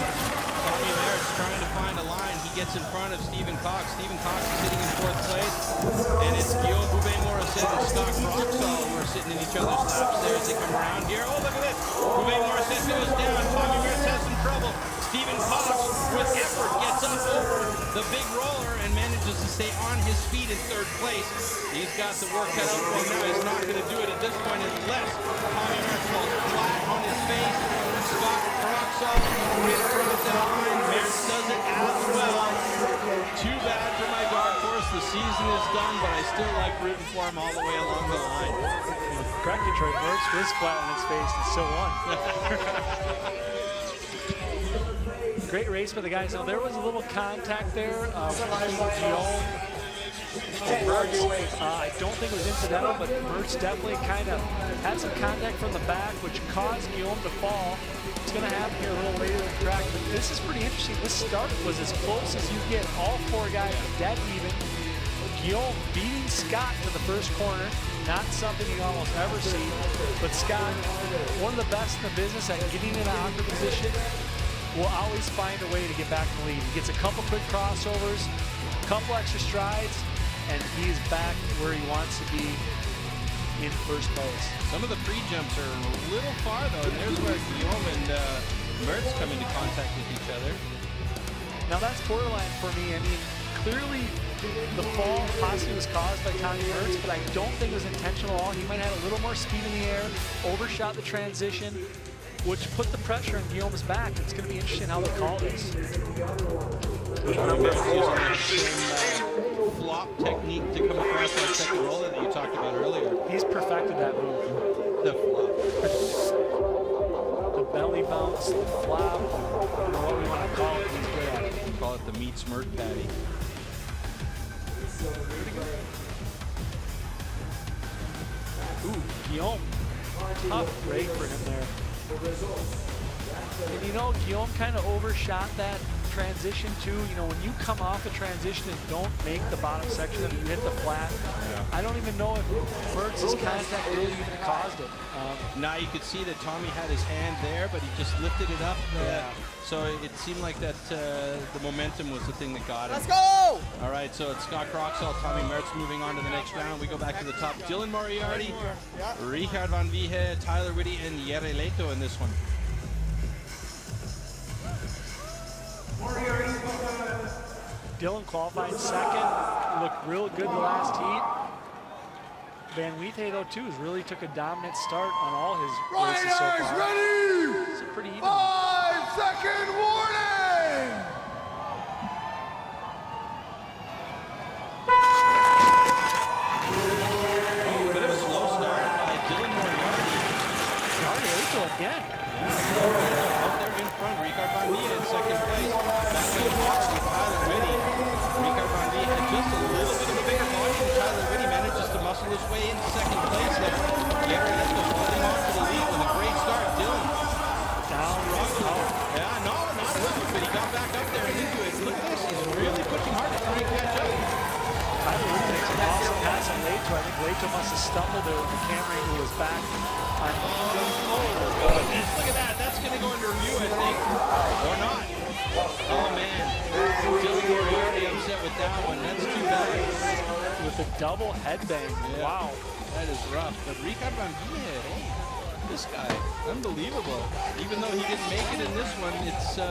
Tommy Merritt's trying to find a line. He gets in front of Stephen Cox. Stephen Cox is sitting in 4th place. And it's Guillaume Bouvet-Morissette and Scott Croxall who are sitting in each other's laps there as they come around here. Oh, look at this. Bouvet-Morissette goes down. Tommy Merritt has some trouble. Stephen Cox, with effort, gets up over the big roller and manages to stay on his feet in 3rd place. He's got the work cut out for him now. He's not going to do it at this point unless Tommy Merritt falls flat on his face. Scott Croxall in front of the line. Merritt does it as well. Too bad for my dark horse. The season is done, but I still like rooting for him all the way along the line. Correct, Detroit. Merritt was flat on his face and still won. Great race for the guys. Now, there was a little contact there between Guillaume and Mertz. I don't think it was incidental, but Mertz definitely kind of had some contact from the back, which caused Guillaume to fall. It's going to happen here a little later in the track, but this is pretty interesting. This start was as close as you get. All 4 guys dead even. Guillaume beating Scott to the first corner. Not something you almost ever see, but Scott, one of the best in the business at getting in an awkward position, will always find a way to get back in the lead. He gets a couple quick crossovers, a couple extra strides, and he's back where he wants to be in 1st place. Some of the pre-jumps are a little far, though, and there's where Guillaume and Mertz come into contact with each other. Now, that's borderline for me. I mean, clearly the fall possibly was caused by Tommy Mertz, but I don't think it was intentional at all. He might have had a little more speed in the air, overshot the transition, which put the pressure on Guillaume's back. It's going to be interesting how they call this. Number 4. Flop technique to come across that second roller that you talked about earlier. He's perfected that move. The flop. The belly bounce, the flop, what we want to call it, he's good at it. We call it the meat smirk patty. Ooh, Guillaume. Tough break for him there. And you know, Guillaume kind of overshot that transition too. You know, when you come off a transition and don't make the bottom section of it, you hit the flat. I don't even know if Mertz's contact really even caused it. Now you could see that Tommy had his hand there, but he just lifted it up. So it seemed like that the momentum was the thing that got him. Let's go! All right, so it's Scott Croxall, Tommy Mertz moving on to the next round. We go back to the top. Dylan Moriarty, Richard Van Viehe, Tyler Whitty, and Jere Leto in this one. Dylan qualified second, looked real good the last heat. Van Viehe, though, too, has really took a dominant start on all his races so far. Ready! It's a pretty even 5-second warning! Oh, bit of a slow start by Dylan Moriarty. Again. Out there in front, Richard Van Viehe in second place. Back in hard with Tyler Whitty. Richard Van Viehe had just a little bit of a bigger body than Tyler Whitty, manages to muscle his way into second place there. Jere Leto holding on to the lead with a great start. Dylan. Down, Yeah, no, not really, but he got back up there and into it. Look at this, he's really pushing hard to try and catch up. Tyler Whitty makes an awesome pass on Leto. I think Leto must have stumbled there when the camera angle was back. Look at that. That's going to go under review, I think. Or not. Oh, man. Dylan Moriarty upset with that one. That's too bad. With a double headbang. Yeah. Wow. That is rough. But Richard Van Viehe, hey, this guy, unbelievable. Even though he didn't make it in this one, it's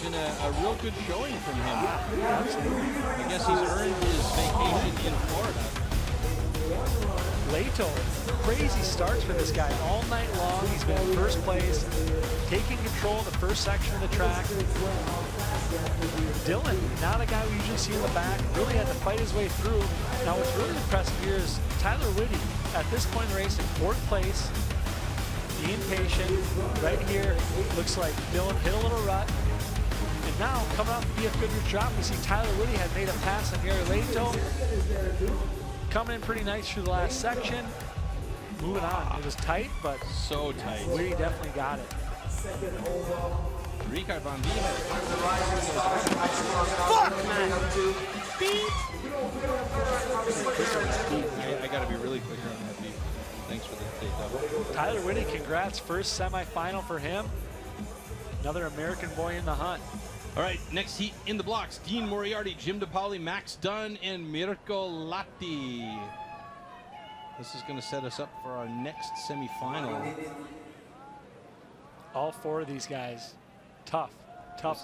been a real good showing from him. I guess he's earned his vacation in Florida. Leto, crazy starts for this guy all night long. He's been in first place, taking control of the first section of the track. Dylan, not a guy we usually see in the back, really had to fight his way through. Now what's really impressive here is Tyler Whitty, at this point in the race, in fourth place, being patient. Right here, looks like Dylan hit a little rut. And now, coming off the BF Goodrich drop, we see Tyler Whitty had made a pass on Jere Leto. Coming in pretty nice through the last section. Moving on. It was tight, but so tight. Whitty definitely got it. Richard Van Viehe. Fuck, man! Beep! I got to be really quicker on that beep. Thanks for the update, though. Tyler Whitty, congrats. First semifinal for him. Another American boy in the hunt. All right, next heat in the blocks. Dean Moriarty, Jim DePauli, Max Dunn, and Mirko Latti. This is going to set us up for our next semifinal. All four of these guys, tough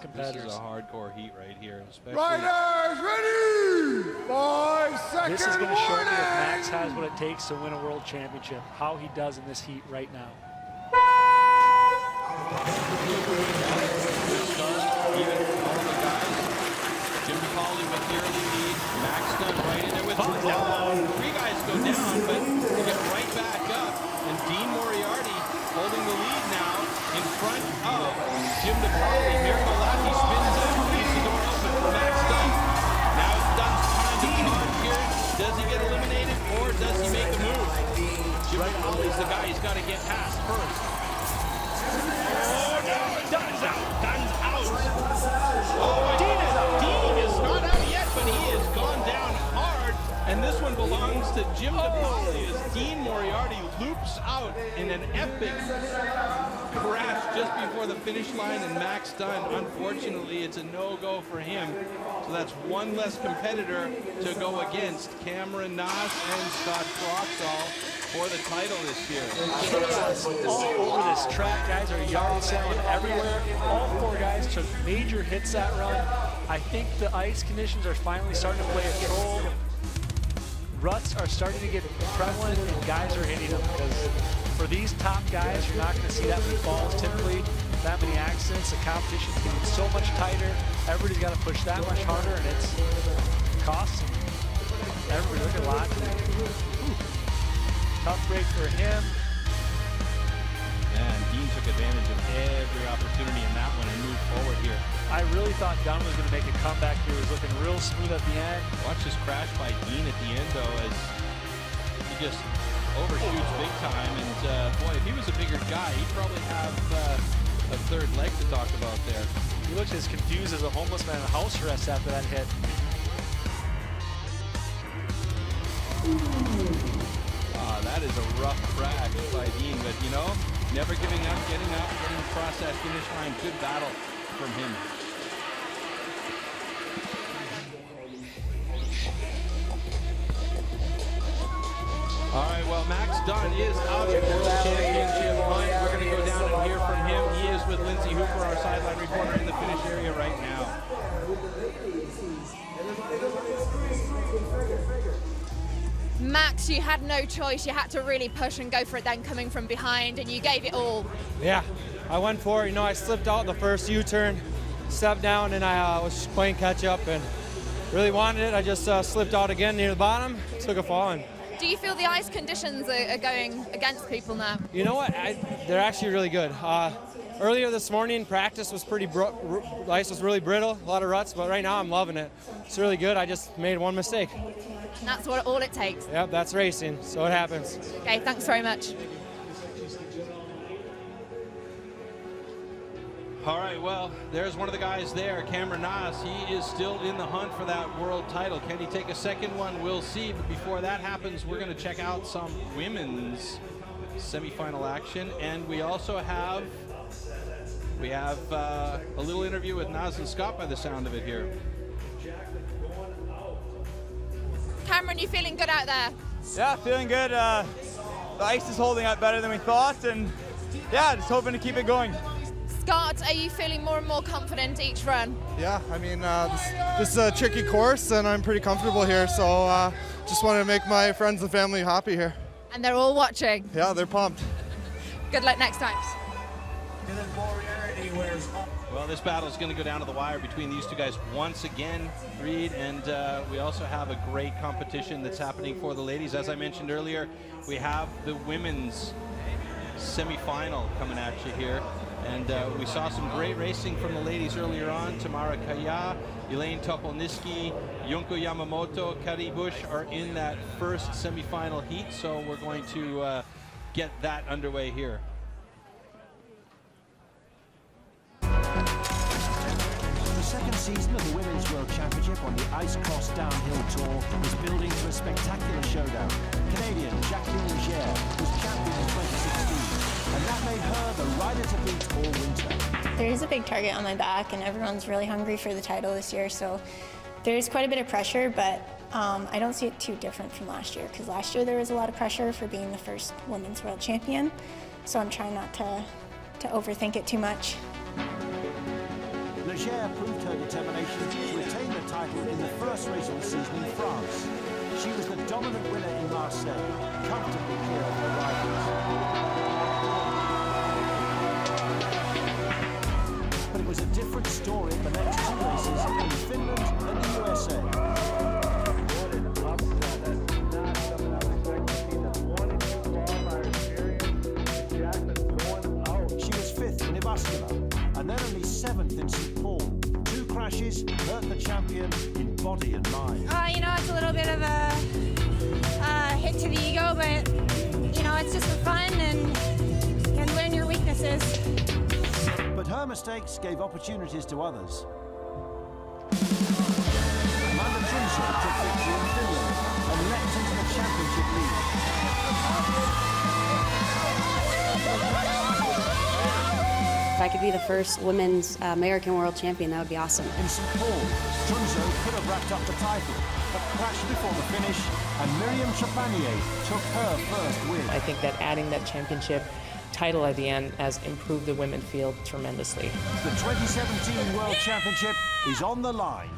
competitors. This is a hardcore heat right here. Especially Riders ready! 5-second This is going to show me if warning! Max has what it takes to win a world championship, how he does in this heat right now. Even all the guys. Jim DePauli with the early lead. Max Dunn right in there with him. Three guys go down, but they get right back up. And Dean Moriarty holding the lead now in front of Jim DePauli. Mirko Latti spins out, leaves the door open for Max Dunn. Now it's Dunn's time to charge here. Does he get eliminated or does he make a move? Jim DePauli's the guy he's got to get past first. Oh, no, Dunn's out. Dunn's out. Oh, Dean is out. Dean is not out yet, but he has gone down hard. And this one belongs to Jim DePauli as Dean Moriarty loops out in an epic crash just before the finish line. And Max Dunn, unfortunately, it's a no-go for him. So that's one less competitor to go against. Cameron Nash and Scott Croxall for the title this year. All over this track, guys are yard selling everywhere. All four guys took major hits that run. I think the ice conditions are finally starting to play a role. Ruts are starting to get prevalent and guys are hitting them because for these top guys, you're not going to see that many falls typically, that many accidents. The competition's getting so much tighter. Everybody's got to push that much harder and it's costing everybody. Look at Latti. Tough break for him. And Dean took advantage of every opportunity in that one and moved forward here. I really thought Dunn was going to make a comeback here. He was looking real smooth at the end. Watch this crash by Dean at the end, though, as he just overshoots big time. And boy, if he was a bigger guy, he'd probably have a third leg to talk about there. He looks as confused as a homeless man in house arrest after that hit. That is a rough crash by Dean, but you know, never giving up, getting across that finish line. Good battle from him. All right, well, Max Dunn is out of World Championship 1. We're going to go down and hear from him. He is with Lindsay Hooper, our sideline reporter, in the finish area right now. Max, you had no choice. You had to really push and go for it then, coming from behind, and you gave it all. Yeah, I went for it. You know, I slipped out in the first U-turn, stepped down, and I was playing catch-up and really wanted it. I just slipped out again near the bottom, took a fall. And do you feel the ice conditions are going against people now? you know what? They're actually really good. Earlier this morning, practice was pretty the ice was really brittle, a lot of ruts, but right now I'm loving it. It's really good. I just made one mistake. And that's all it takes. Yep, that's racing, so it happens. Okay, thanks very much. All right, well, there's one of the guys there, Cameron Naas. He is still in the hunt for that world title. Can he take a second one? We'll see. But before that happens, we're going to check out some women's semifinal action. And we also have a little interview with Naas and Scott by the sound of it here. Cameron, you feeling good out there? Yeah, feeling good. The ice is holding up better than we thought, and yeah, just hoping to keep it going. Scott, are you feeling more and more confident each run? Yeah, I mean, this is a tricky course, and I'm pretty comfortable here, so just want to make my friends and family happy here. And they're all watching. Yeah, they're pumped. Good luck next time. Well, this battle is going to go down to the wire between these two guys once again, Reed, and we also have a great competition that's happening for the ladies. As I mentioned earlier, we have the women's semifinal coming at you here, and we saw some great racing from the ladies earlier on. Tamara Kaya, Elaine Topolniski, Junko Yamamoto, Kari Bush are in that first semifinal heat, so we're going to get that underway here. The second season of the Women's World Championship on the Ice Cross Downhill Tour is building to a spectacular showdown. Canadian Jacqueline Leger was champion in 2016, and that made her the rider to beat all winter. There is a big target on my back, and everyone's really hungry for the title this year, so there's quite a bit of pressure, but I don't see it too different from last year, because last year there was a lot of pressure for being the first Women's World Champion, so I'm trying not to overthink it too much. Leger proved her determination to retain the title in the first race of the season in France. She was the dominant winner in Marseille, comfortably clear of her rivals. But it was a different story at the next two races in Finland and the USA. She was fifth in Ivascula, and then only seventh in St. Paul. Two crashes hurt the champion in body and mind. You know, it's a little bit of a hit to the ego, but, you know, it's just for fun and learn your weaknesses. But her mistakes gave opportunities to others. Amanda Trinshall took victory in Finland and leapt into the championship lead. If I could be the first women's American world champion, that would be awesome. In St. Paul, Trinshall could have wrapped up the title, but crashed before the finish, and Miriam Trepanier took her first win. I think that adding that championship title at the end has improved the women's field tremendously. The 2017 World Championship is on the line.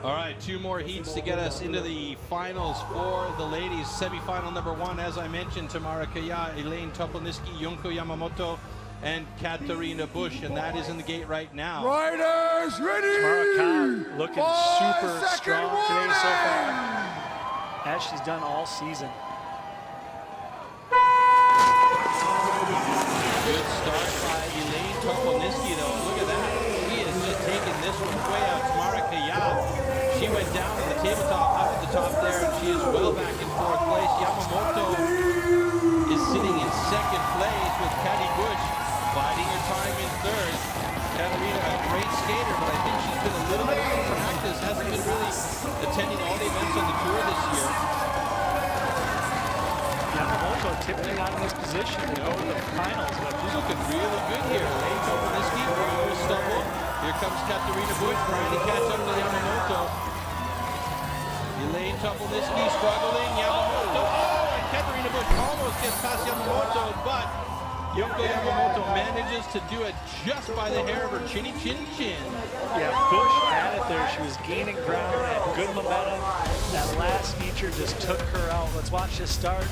All right, two more heats to get us into the finals for the ladies. Semi-final number one, as I mentioned, Tamara Kaya, Elaine Topolniski, Junko Yamamoto, and Katarina Bush, and that is in the gate right now. Riders ready! Tamara Kaya looking super strong today so far, as she's done all season. Good start by Elaine Topolniski, though. Look at that. She has just taken this one way out. Tamara Kaya, she went down to the tabletop, up at the top there, and she is well back in fourth place. Yamamoto is sitting in second place with Kari Bush biding her time in third. tipping on this position to go to the finals. But He's looking really good here. Elaine Topolnitsky, almost stumbled. Here comes Katarina Bush trying to catch up to Yamamoto. Elaine Topolnitsky struggling. Yamamoto. Oh, and Katarina Bush almost gets past Yamamoto, but Yoko Yamamoto manages to do it just by the hair of her chinny chin chin. Yeah, Bush had it there. She was gaining ground, had good momentum. That last feature just took her out. Let's watch this start.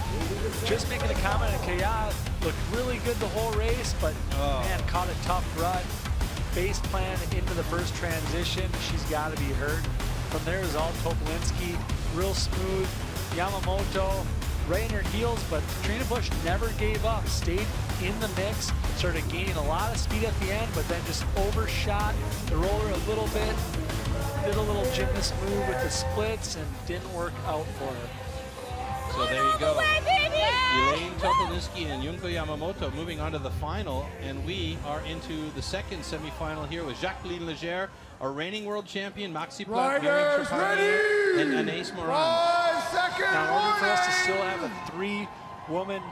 Just making a comment on Kaya. Looked really good the whole race, but man, caught a tough rut. Base plan into the first transition. She's got to be hurt. From there is all Topolnitsky. Real smooth. Yamamoto right in her heels, but Katrina Bush never gave up. Stayed in the mix. Started gaining a lot of speed at the end, but then just overshot the roller a little bit. Did a little gymnast move with the splits and didn't work out for her. So there you go. Elaine Topolnitsky and Junko Yamamoto moving on to the final, and we are into the second semifinal here with Jacqueline Legere, our reigning world champion, Maxi Platt, Miriam Trepanier, and Anaïs Moran. 5 seconds. Now, in order for us to still have a 3-woman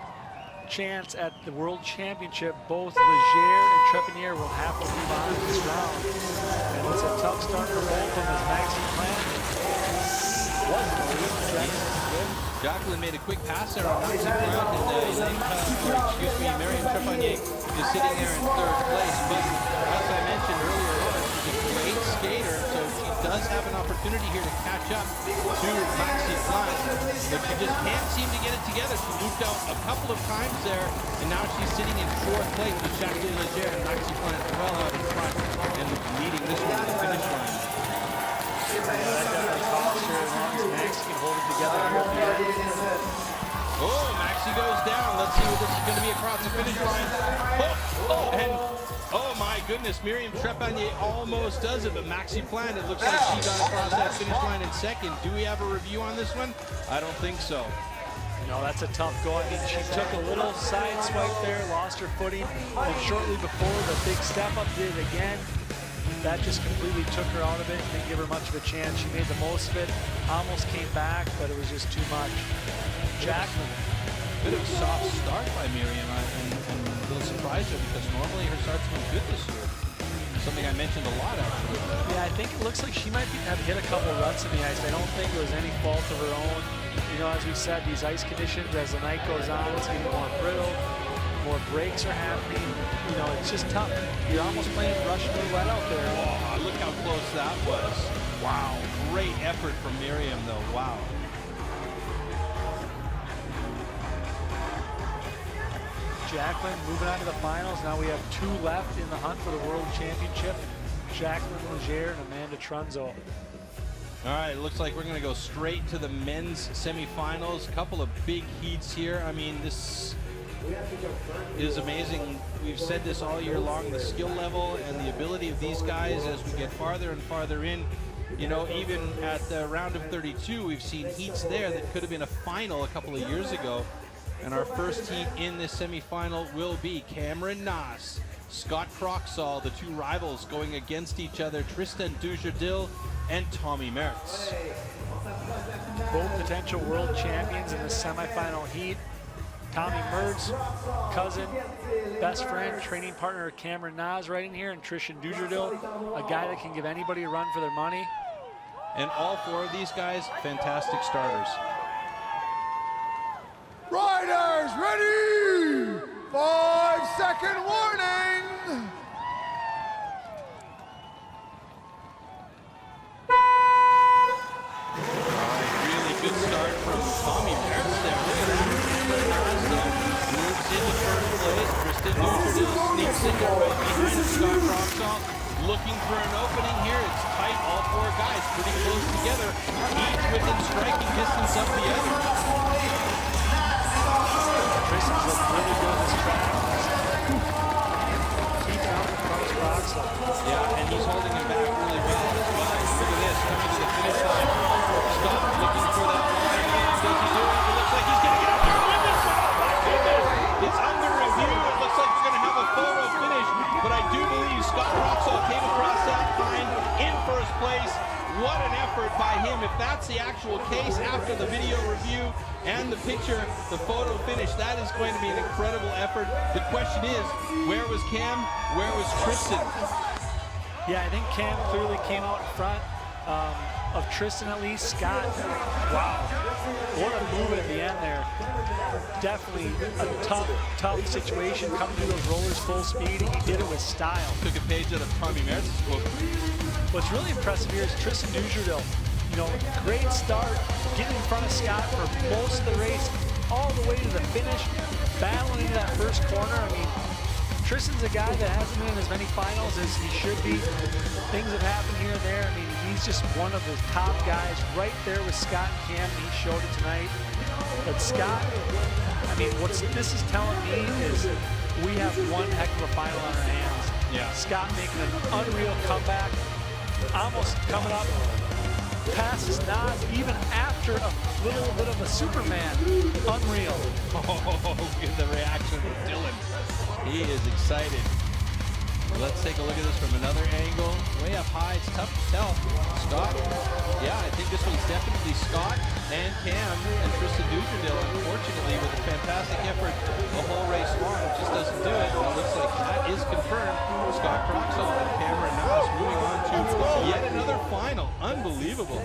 chance at the World Championship, both Legere and Trepanier will have to move on to this round. And it's a tough start for both of them as Maxi Platt was the lead. Jacqueline made a quick pass there on Maxi Platt, and Miriam Trepanier is sitting there in third place. But as I mentioned earlier on, she's a great skater, so she does have an opportunity here to catch up to Maxi Platt, but she just can't seem to get it together. She moved out a couple of times there, and now she's sitting in fourth place with Jacqueline Legere and Maxi Platt well out in front and leading this one to the finish line. Maxi can hold it together here at the end. Oh, Maxi goes down. Let's see what this is going to be across the finish line. And oh my goodness, Miriam Trepanier almost does it, but Maxi Platt, it looks like she got across that finish line in second. Do we have a review on this one? I don't think so. No, that's a tough goal. I mean, she took a little side swipe there, lost her footing, and shortly before the big step up did it again. That just completely took her out of it, didn't give her much of a chance. She made the most of it, almost came back, but it was just too much. Jacqueline. Bit of a soft start by Miriam, and a little surprised her because normally her start's been good this year. Something I mentioned a lot, actually. Yeah, I think it looks like she might have hit a couple ruts in the ice. I don't think it was any fault of her own. You know, as we said, these ice conditions, as the night goes on, it's getting more brittle. More breaks are happening. You know, it's just tough. You're almost playing Russian roulette out there. Oh, look how close that was. Wow, great effort from Miriam, though. Wow. Jacqueline moving on to the finals. Now we have 2 left in the hunt for the World Championship. Jacqueline Legere and Amanda Trunzo. All right, it looks like we're going to go straight to the men's semifinals. A couple of big heats here. I mean, this is amazing. We've said this all year long, the skill level and the ability of these guys as we get farther and farther in. You know, even at the round of 32, we've seen heats there that could have been a final a couple of years ago. And our first heat in this semifinal will be Cameron Naas, Scott Croxall, the 2 rivals going against each other, Tristan Dujardil and Tommy Mertz. Both potential world champions in the semifinal heat. Tommy Mertz, cousin, best friend, training partner of Cameron Naas right in here, and Tristan Dujardil, a guy that can give anybody a run for their money. And all 4 of these guys, fantastic starters. Riders ready! 5-second warning! Really good start from Tommy Mertz there. Look at that. Moves into first place. Tristan Dujardil sneaks in right behind Scott Croxall. Looking for an opening here. It's tight. All 4 guys pretty close together, each within striking distance of the other. Tristan's looking really good on this track. Keep out in front of Croxall. Yeah, and he's holding him back really well as well. Look at this, coming to the finish line. Scott looking for that line in. Does he do it? It looks like he's going to get up there and win this one. Oh my goodness. It's under review. It looks like we're going to have a photo finish, but I do believe Scott Croxall came across that line in first place. What an effort by him. If that's the actual case after the video review and the the photo finish. That is going to be an incredible effort. The question is, where was Cam? Where was Tristan? Yeah, I think Cam clearly came out in front of Tristan at least. Scott, wow, what a move at the end there. Definitely a tough situation coming to those rollers full speed, and he did it with style. Took a page out of Tommy Mertz's book. What's really impressive here is Tristan Dujardil. You know, great start, getting in front of Scott for most of the race, all the way to the finish, battling into that first corner. I mean, Tristan's a guy that hasn't been in as many finals as he should be. Things have happened here and there. I mean, he's just one of the top guys right there with Scott and Cam, and he showed it tonight. But Scott, I mean, what this is telling me is we have one heck of a final on our hands. Yeah. Scott making an unreal comeback, almost coming up, passes Nas even after a little bit of a Superman. Unreal. Oh, look at the reaction from Dylan. He is excited. Let's take a look at this from another angle. Way up high, it's tough to tell. Scott, yeah, I think this one's definitely Scott and Cam and Tristan Dujardil. Unfortunately, with a fantastic effort the whole race long, it just doesn't do it. It looks like that is confirmed. Scott Croxall and Cameron Naus moving on to yet another final. Unbelievable.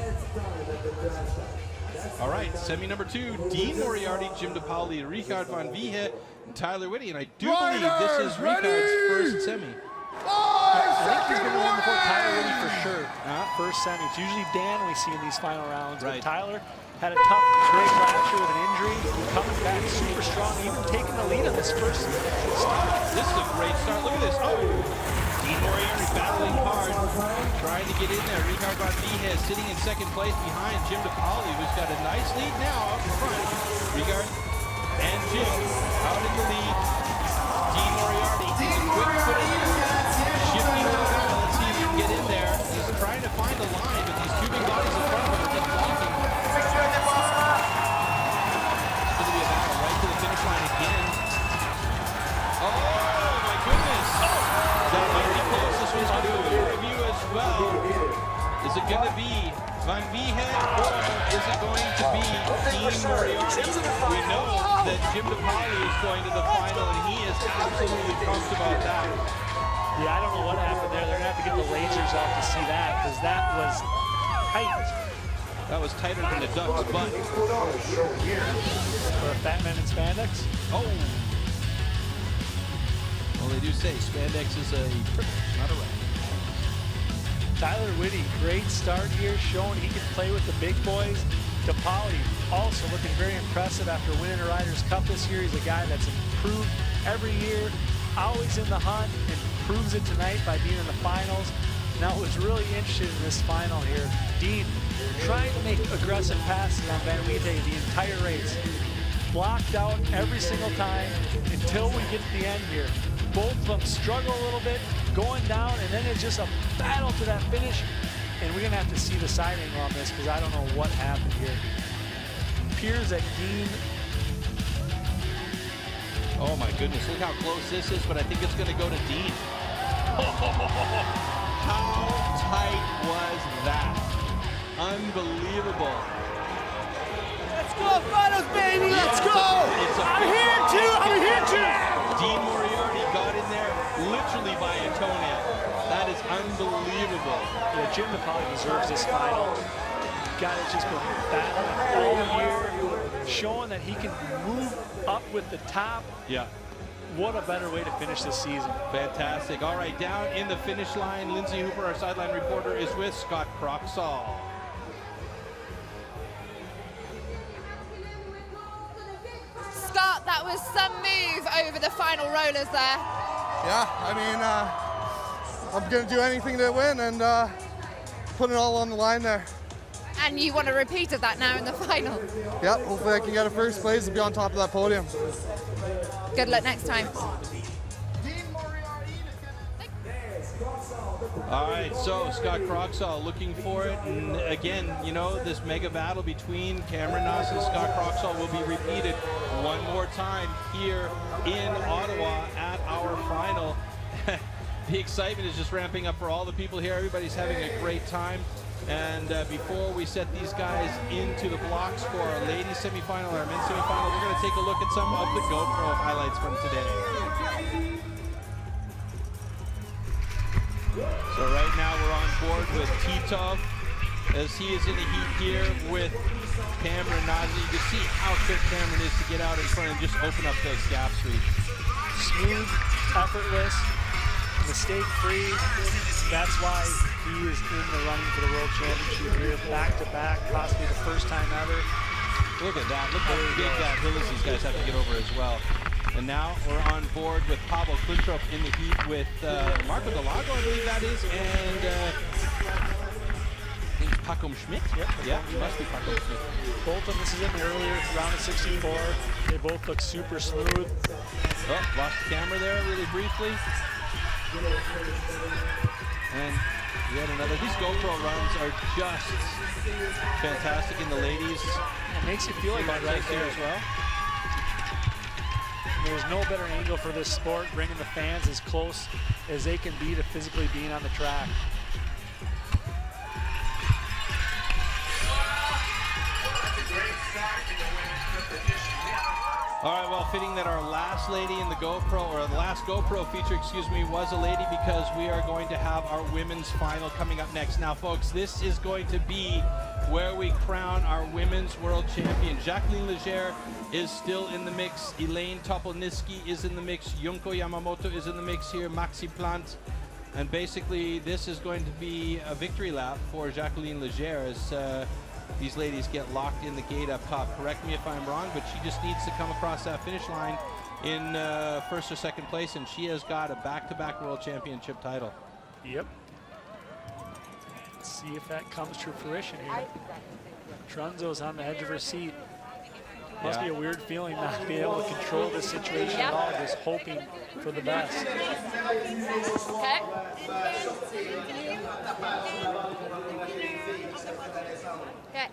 All right, semi number 2, Dean Moriarty, Jim DePauli, Richard Van Viehe, and Tyler Whitty, and I do believe this is Richard's first semi. I think he's going to win before Tyler Whitty for sure. First semi. It's usually Dan we see in these final rounds. Right. But Tyler had a tough break last year with an injury, coming back super strong, even taking the lead on this first start. This is a great start. Look at this. Oh, Dean Moriarty battling hard, trying to get in there. Richard Van Viehe sitting in second place behind Jim DePauli, who's got a nice lead now up in front. Richard and Jim out in the lead. Dean Moriarty, quick footing, shifting around. Let's see if he can get in there. He's trying to find the line, but these two big bodies in front of him are just blocking. It's going to be a battle right to the finish line again. Oh my goodness! That might be close. This one's going to go to review as well. Is it going to be Van Viehe or is it going to be Dean Moriarty? We know that Jim DePauli is going to the final, and he is absolutely pumped about that. Yeah, I don't know what happened there. They're going to have to get the lasers out to see that, because that was tight. That was tighter than the Ducks' butt. For a fat man in spandex? Oh. Well, they do say spandex is a privilege, not a right. Tyler Whitty, great start here, showing he can play with the big boys. DePauli also looking very impressive after winning the Riders' Cup this year. He's a guy that's improved every year, always in the hunt, and proves it tonight by being in the finals. Now, what's really interesting in this final here, Dean trying to make aggressive passes on Van Viehe the entire race. Blocked out every single time until we get to the end here. Both of them struggle a little bit, going down, and then it's just a battle to that finish. And we're going to have to see the side angle on this, because I don't know what happened here. Appears that Dean... Oh my goodness, look how close this is, but I think it's going to go to Dean. How tight was that? Unbelievable. Let's go, finals, baby! Let's go! I'm here too! Dean Moriarty got in there literally by a toenail. That is unbelievable. Yeah, Jim DePauli deserves this final. Guy that's just been battling all year, showing that he can move up with the top. Yeah. What a better way to finish this season. Fantastic. All right, down in the finish line, Lindsay Hooper, our sideline reporter, is with Scott Croxall. Scott, that was some move over the final rollers there. Yeah, I mean, I'm going to do anything to win and put it all on the line there. And you want a repeat of that now in the final. Yep, hopefully I can get a first place and be on top of that podium. Good luck next time. All right, so Scott Croxall looking for it. And again, you know, this mega battle between Cameron Naus and Scott Croxall will be repeated one more time here in Ottawa at our final. The excitement is just ramping up for all the people here. Everybody's having a great time. And before we set these guys into the blocks for our ladies semifinal, our men's semifinal, we're going to take a look at some of the GoPro highlights from today. So right now we're on board with Titov as he is in the heat here with Cameron Nazi. You can see how quick Cameron is to get out in front and just open up those gaps for you. Smooth, effortless, mistake-free. That's why he is in the running for the World Championship here, back-to-back, possibly the first time ever. Look at that. Look how big that hill is these guys have to get over as well. And now we're on board with Pavel Klintrop in the heat with Marco Delago, I believe that is, and I think Paco Schmidt. Yep. Yeah, it must be Paco Schmidt. Both of them, this is in the earlier round of 64. They both look super smooth. Oh, lost the camera there really briefly. And yet another. These GoPro runs are just fantastic in the ladies. It makes you feel like that right there as well. There's no better angle for this sport, bringing the fans as close as they can be to physically being on the track. All right, well, fitting that our last lady in the GoPro, or the last GoPro feature, excuse me, was a lady, because we are going to have our women's final coming up next. Now, folks, this is going to be where we crown our women's world champion. Jacqueline Legere is still in the mix. Elaine Topolnitsky is in the mix. Junko Yamamoto is in the mix here. Maxi Plant. And basically, this is going to be a victory lap for Jacqueline Legere as these ladies get locked in the gate up top. Correct me if I'm wrong, but she just needs to come across that finish line in first or second place, and she has got a back-to-back world championship title. Yep. Let's see if that comes to fruition here. Trunzo's on the edge of her seat. Must be a weird feeling not to be able to control this situation at all, just hoping for the best. Okay. Okay.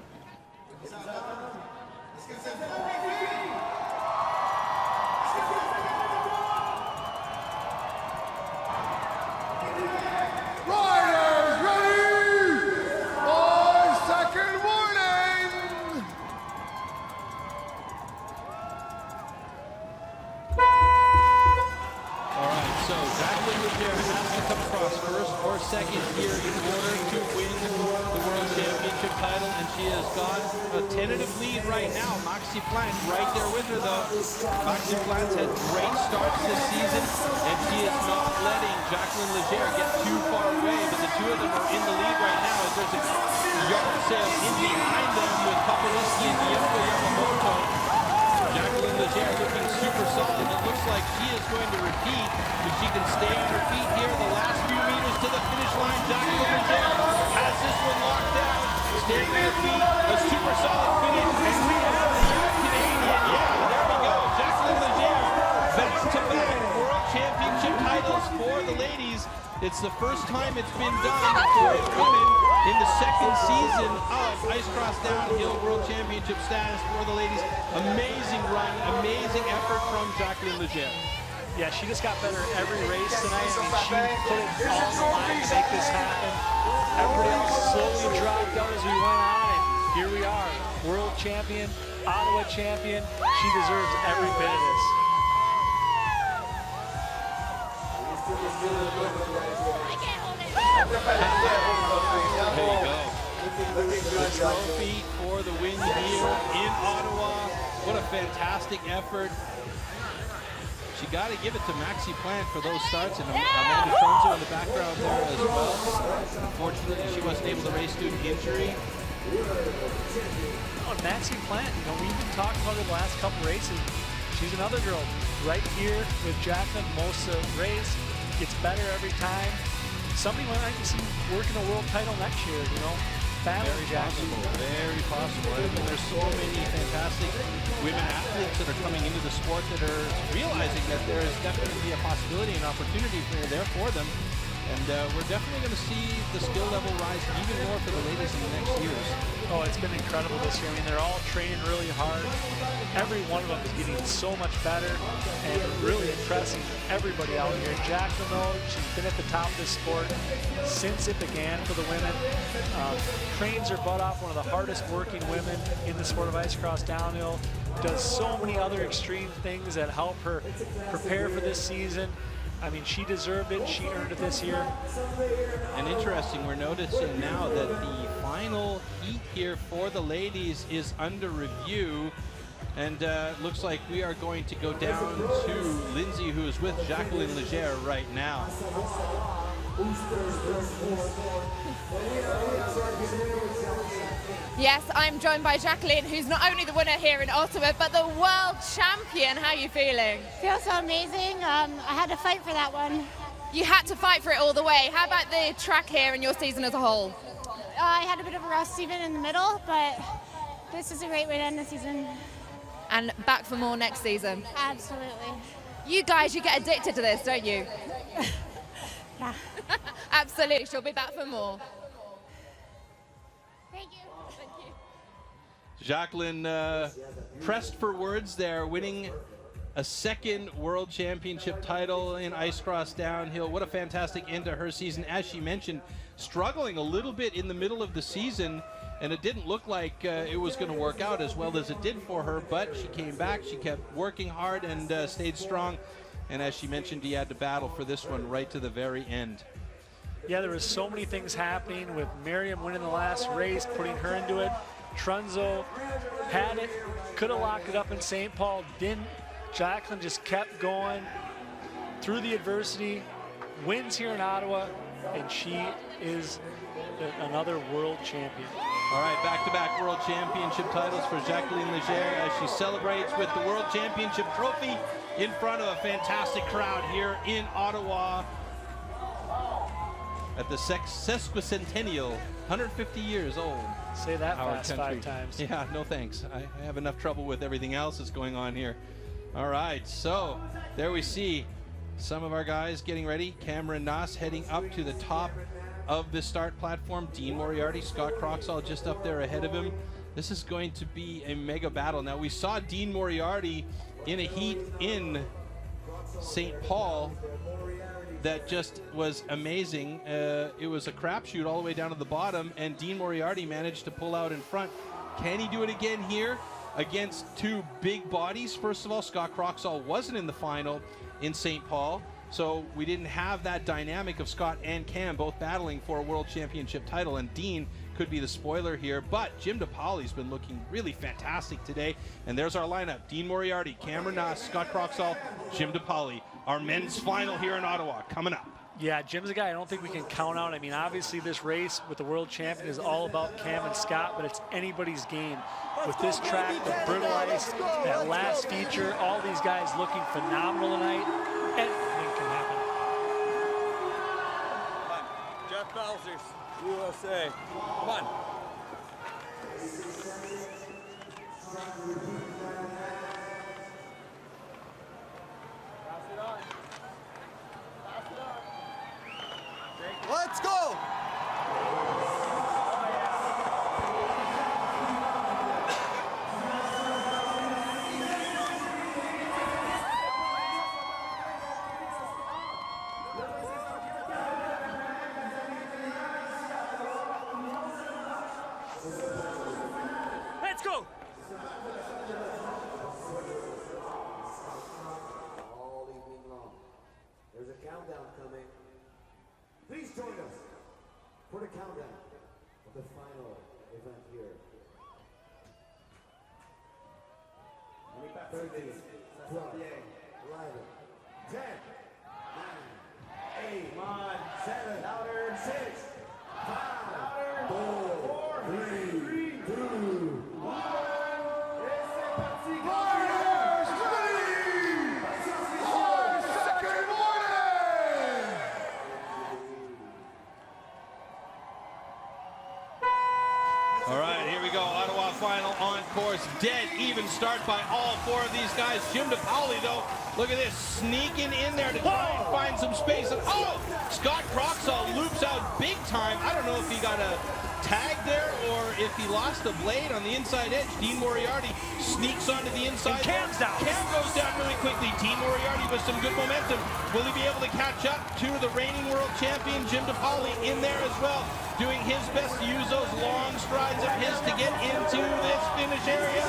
Riders ready! 5-second warning! All right, so Jacqueline Legere has to come across first or second here in order to win the World Championship title, and she has got a tentative lead right now. Maxi Plant right there with her, though. Maxi Plant's had great starts this season, and she is not letting Jacqueline Legere get too far away, but the two of them are in the lead right now as there's a yard sale in behind them with Topolnitsky and Junko Yamamoto. Jacqueline Legere looking super solid. It looks like she is going to repeat, if she can stay on her feet here the last few meters to the finish line. Jacqueline Legere has this one locked down, staying on her feet, a super solid finish, and we have the young Canadian. Yeah, there we go. Jacqueline Legere, back-to-back world championship titles for the ladies. It's the first time it's been done for women in the second season of Ice Cross Downhill World Championship status for the ladies. Amazing run, amazing effort from Jacqueline Legere. Yeah, she just got better every race tonight. I mean, she put it all on the line to make this happen. Everybody else slowly dropped out as we went on, and here we are. World champion, Ottawa champion. She deserves every bit of this. There you go. The trophy for the win here in Ottawa. What a fantastic effort. She got to give it to Maxi Plant for those starts, and Amanda Trunzo in the background there as well. Unfortunately, she wasn't able to race due to injury. Oh, Maxi Plant, you know, we've been talking about her the last couple races. She's another girl right here with Jacqueline most of the race. Gets better every time. Somebody might see working a world title next year, you know. Very possible, very possible. I mean, there's so many fantastic women athletes that are coming into the sport that are realizing that there is definitely a possibility and opportunity there for them. And we're definitely going to see the skill level rise even more for the ladies in the next years. Oh, it's been incredible this year. I mean, they're all training really hard. Every one of them is getting so much better and really impressing everybody out here. Jacqueline, though, she's been at the top of this sport since it began for the women. Trains her butt off, one of the hardest working women in the sport of ice cross downhill. Does so many other extreme things that help her prepare for this season. I mean, she deserved it. She earned it this year. And interesting, we're noticing now that the final heat here for the ladies is under review. And looks like we are going to go down to Lindsay, who is with Jacqueline Leger right now. Yes, I'm joined by Jacqueline, who's not only the winner here in Ottawa, but the world champion. How are you feeling? Feels so amazing. I had to fight for that one. You had to fight for it all the way. How about the track here and your season as a whole? I had a bit of a rough season in the middle, but this is a great way to end the season. And back for more next season? Absolutely. You guys, you get addicted to this, don't you? Yeah. Absolutely. She'll be back for more. Thank you. Thank you. Jacqueline pressed for words there, winning a second world championship title in ice cross downhill. What a fantastic end to her season. As she mentioned, struggling a little bit in the middle of the season, and it didn't look like it was going to work out as well as it did for her, but she came back, she kept working hard and stayed strong. And as she mentioned, he had to battle for this one right to the very end. Yeah, there was so many things happening with Miriam winning the last race, putting her into it. Trunzo had it, could have locked it up in St. Paul, didn't. Jacqueline just kept going through the adversity, wins here in Ottawa, and she is another world champion. All right, back-to-back world championship titles for Jacqueline Leger as she celebrates with the world championship trophy in front of a fantastic crowd here in Ottawa at the sesquicentennial, 150 years old. Say that Our fast country. 5 times. Yeah, no thanks. I have enough trouble with everything else that's going on here. All right, so there we see some of our guys getting ready. Cameron Noss heading up to the top of the start platform. Dean Moriarty, Scott Croxall just up there ahead of him. This is going to be a mega battle. Now, we saw Dean Moriarty in a heat in St. Paul that just was amazing. It was a crapshoot all the way down to the bottom, and Dean Moriarty managed to pull out in front. Can he do it again here against two big bodies? First of all, Scott Croxall wasn't in the final in St. Paul, so we didn't have that dynamic of Scott and Cam both battling for a world championship title, and Dean could be the spoiler here. But Jim DePauli's been looking really fantastic today, and there's our lineup. Dean Moriarty, Cameron Noss, Scott Croxall, Jim DePauli. Our men's final here in Ottawa coming up. Yeah, Jim's a guy I don't think we can count out. I mean, obviously this race with the world champion is all about Cam and Scott, but it's anybody's game. With this track, the brittle ice, that last feature, all these guys looking phenomenal tonight. Anything can happen. Jeff Bowser's USA. Come on. Let's go! Let's go! All evening long. There's a countdown coming. Please join us for the countdown of the final event here. 13, 12, 11, 10, 9, 8, 7, 6, 5, 4, 3, 2, 1. Riders ready for second warning! All right, here we go. Ottawa final on course. dead even start by all four of these guys. Jim DePauli, though, look at this, sneaking in there to try and find some space. And Scott Croxall loops out big time. I don't know if he got a tag there or if he lost the blade on the inside edge. Dean Moriarty sneaks onto the inside. Cam's down. Cam goes down really quickly. Dean Moriarty with some good momentum. Will he be able to catch up to the reigning world champion Jim DePauli in there as well, doing his best to use those long strides of his to get into this finish area?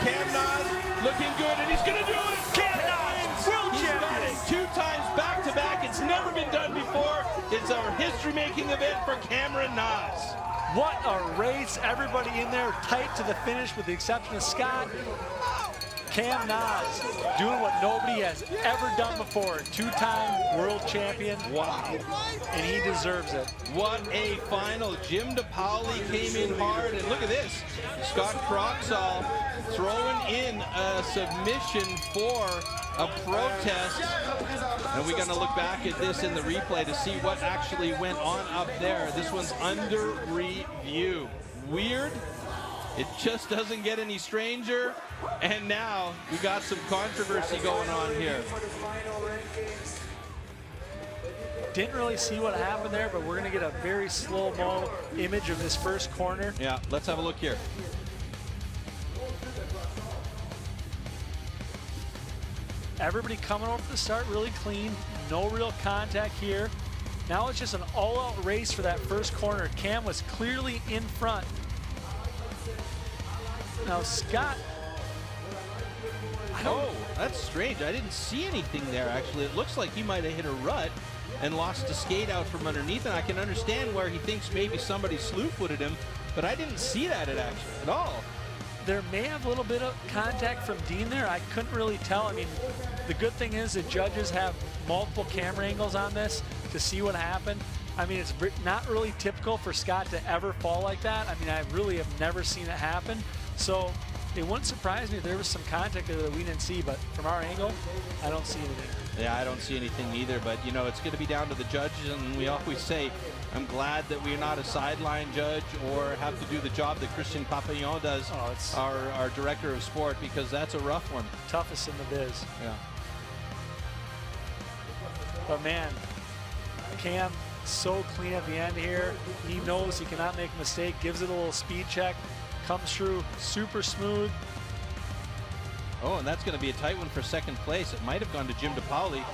Cam Nas looking good, and he's going to do it. Cam Nas, world champion. 2 times back-to-back. It's never been done before. It's a history-making event for Cameron Nas. What a race. Everybody in there tight to the finish with the exception of Scott. Cam Nas doing what nobody has ever done before. 2-time world champion. Wow. And he deserves it. What a final. Jim DePauli came in hard. And look at this. Scott Croxall throwing in a submission for a protest. And we're going to look back at this in the replay to see what actually went on up there. This one's under review. Weird. It just doesn't get any stranger. And now we got some controversy going on here. Didn't really see what happened there, but we're going to get a very slow-mo image of this first corner. Yeah, let's have a look here. Everybody coming over to the start really clean. No real contact here. Now it's just an all-out race for that first corner. Cam was clearly in front. Now Scott. Oh, that's strange. I didn't see anything there, actually. It looks like he might have hit a rut and lost a skate out from underneath, and I can understand where he thinks maybe somebody slew-footed him, but I didn't see that at all. There may have a little bit of contact from Dean there. I couldn't really tell. I mean, the good thing is the judges have multiple camera angles on this to see what happened. I mean, it's not really typical for Scott to ever fall like that. I mean, I really have never seen it happen. So it wouldn't surprise me if there was some contact there that we didn't see, but from our angle, I don't see anything. Yeah, I don't see anything either, but you know, it's going to be down to the judges, and we always say, I'm glad that we're not a sideline judge or have to do the job that Christian Papillon does, our director of sport, because that's a rough one. Toughest in the biz. Yeah. But man, Cam, so clean at the end here. He knows he cannot make a mistake, gives it a little speed check, comes through super smooth. Oh, and that's going to be a tight one for second place. It might have gone to Jim DePauli.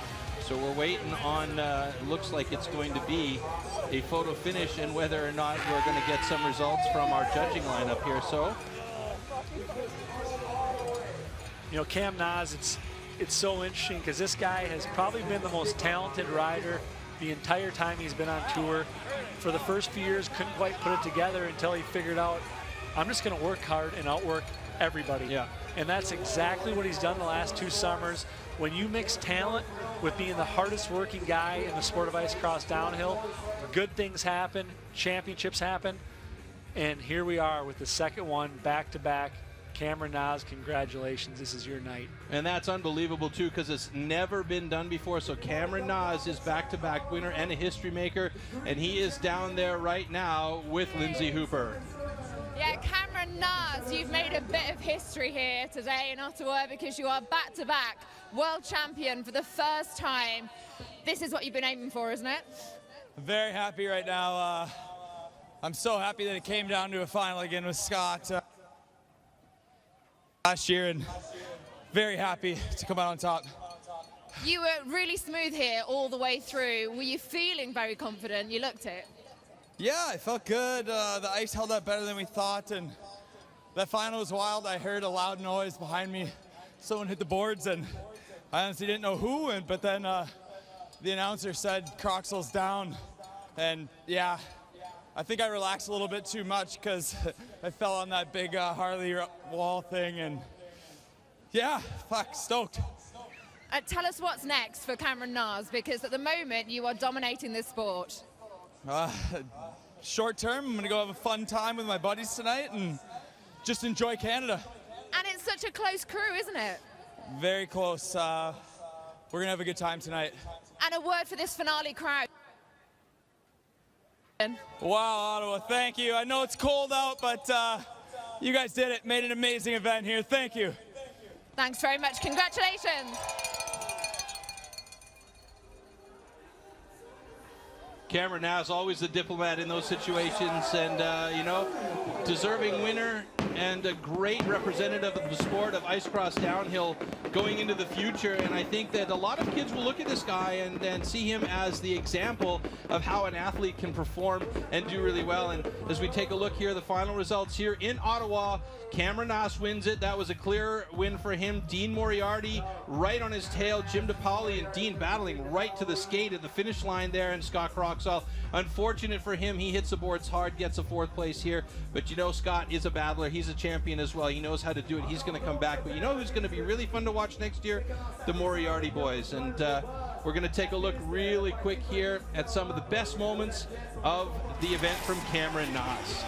So we're waiting on, looks like it's going to be a photo finish, and whether or not we're going to get some results from our judging lineup here. So, you know, Cam Nas, it's so interesting because this guy has probably been the most talented rider the entire time he's been on tour. For the first few years, couldn't quite put it together until he figured out, I'm just going to work hard and outwork everybody. Yeah. And that's exactly what he's done the last 2 summers. When you mix talent with being the hardest working guy in the sport of ice cross downhill, good things happen, championships happen, and here we are with the second one back-to-back. Cameron Nas, congratulations, this is your night. And that's unbelievable too, because it's never been done before. So Cameron Nas is back-to-back winner and a history maker, and he is down there right now with Lindsay Hooper. Yeah, Cameron Nas, you've made a bit of history here today in Ottawa because you are back-to-back world champion for the first time. This is what you've been aiming for, isn't it? I'm very happy right now. I'm so happy that it came down to a final again with Scott last year, and very happy to come out on top. You were really smooth here all the way through. Were you feeling very confident? You looked it. Yeah, I felt good. The ice held up better than we thought, and that final was wild. I heard a loud noise behind me. Someone hit the boards, and I honestly didn't know who, but then the announcer said Croxall's down, and yeah, I think I relaxed a little bit too much because I fell on that big Harley wall thing, and yeah, stoked. Tell us what's next for Cameron Nas, because at the moment you are dominating this sport. Short term, I'm going to go have a fun time with my buddies tonight and just enjoy Canada. And it's such a close crew, isn't it? Very close. We're going to have a good time tonight. And a word for this finale crowd. Wow, Ottawa, thank you. I know it's cold out, but You guys did it. Made an amazing event here. Thank you. Thanks very much. Congratulations. Cameron Naz, always the diplomat in those situations, and you know, deserving winner and a great representative of the sport of ice cross downhill going into the future. And I think that a lot of kids will look at this guy and see him as the example of how an athlete can perform and do really well. And as we take a look here, the final results here in Ottawa, Cameron Naz wins it. That was a clear win for him. Dean Moriarty right on his tail. Jim DePauli and Dean battling right to the skate at the finish line there. And Scott Croxall, unfortunate for him, he hits the boards hard, gets a 4th place here. But you know, Scott is a battler. He's a champion as well. He knows how to do it. He's going to come back. But you know who's going to be really fun to watch next year? The Moriarty boys. And we're going to take a look really quick here at some of the best moments of the event from Cameron Naz.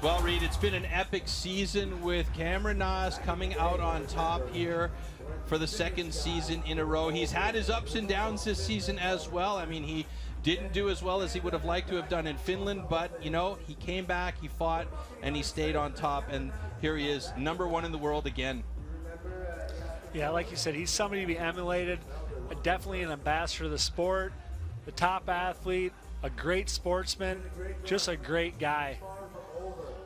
Well, Reed, it's been an epic season with Cameron Naz coming out on top here for the 2nd season in a row. He's had his ups and downs this season as well. I mean, he didn't do as well as he would have liked to have done in Finland, but, you know, he came back, he fought, and he stayed on top, and here he is, #1 in the world again. Yeah, like you said, he's somebody to be emulated, definitely an ambassador of the sport, the top athlete, a great sportsman, just a great guy.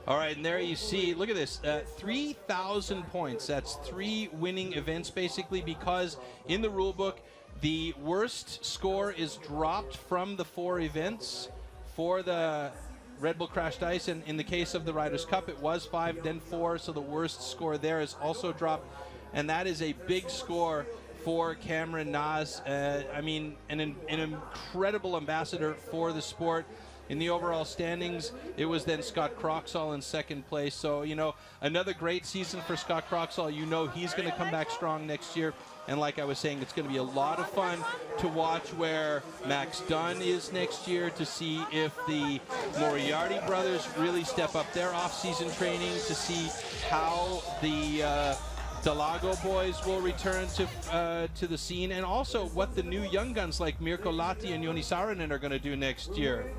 All right, and there you see, look at this, 3,000 points. That's 3 winning events, basically, because in the rule book, the worst score is dropped from the 4 events for the Red Bull Crashed Ice. And in the case of the Riders' Cup, it was 5, then 4, so the worst score there is also dropped. And that is a big score for Cameron Naz. I mean, an incredible ambassador for the sport. In the overall standings, it was then Scott Croxall in 2nd place. So, you know, another great season for Scott Croxall. You know he's going to come back strong next year. And like I was saying, it's going to be a lot of fun to watch where Max Dunn is next year, to see if the Moriarty brothers really step up their off-season training, to see how the Delago boys will return to the scene, and also what the new young guns like Mirko Lahti and Joni Saarinen are going to do next year.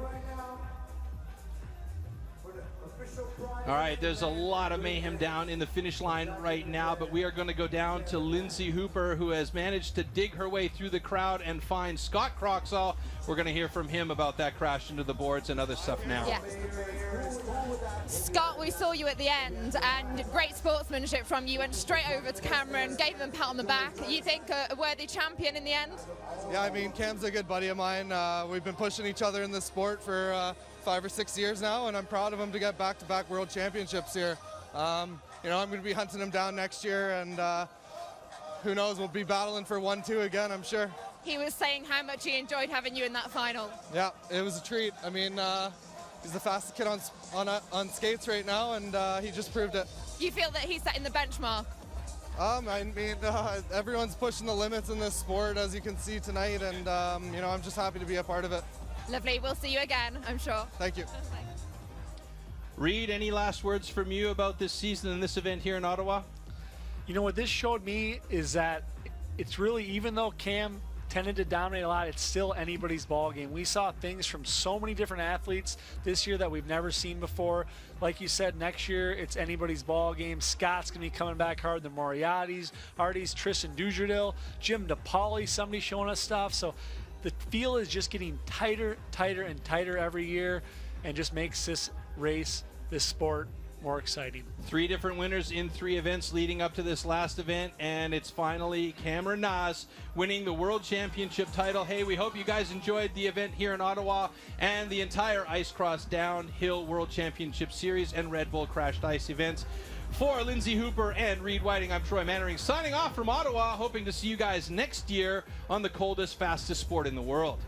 All right, there's a lot of mayhem down in the finish line right now, but we are going to go down to Lindsay Hooper, who has managed to dig her way through the crowd and find Scott Croxall. We're going to hear from him about that crash into the boards and other stuff now. Yeah. Scott, we saw you at the end, and great sportsmanship from you. Went straight over to Cameron, gave him a pat on the back. You think a worthy champion in the end? Yeah, I mean, Cam's a good buddy of mine. We've been pushing each other in this sport for 5 or 6 years now, and I'm proud of him to get back-to-back world championships here. You know, I'm going to be hunting him down next year, and who knows, we'll be battling for 1-2 again, I'm sure. He was saying how much he enjoyed having you in that final. Yeah, it was a treat. I mean, he's the fastest kid on skates right now, and he just proved it. You feel that he's setting the benchmark? I mean, everyone's pushing the limits in this sport, as you can see tonight, and you know, I'm just happy to be a part of it. Lovely. We'll see you again, I'm sure. Thank you. Reed, any last words from you about this season and this event here in Ottawa? You know, what this showed me is that it's really, even though Cam tended to dominate a lot, it's still anybody's ball game. We saw things from so many different athletes this year that we've never seen before. Like you said, next year it's anybody's ball game. Scott's going to be coming back hard. The Moriartys, Arties, Tristan Dujardil, Jim DePauli, somebody showing us stuff. So the field is just getting tighter, tighter, and tighter every year, and just makes this race, this sport, more exciting. 3 different winners in 3 events leading up to this last event, and it's finally Cameron Naz winning the World Championship title. Hey, we hope you guys enjoyed the event here in Ottawa and the entire Ice Cross Downhill World Championship Series and Red Bull Crashed Ice events. For Lindsay Hooper and Reed Whiting, I'm Troy Mannering signing off from Ottawa, hoping to see you guys next year on the coldest, fastest sport in the world.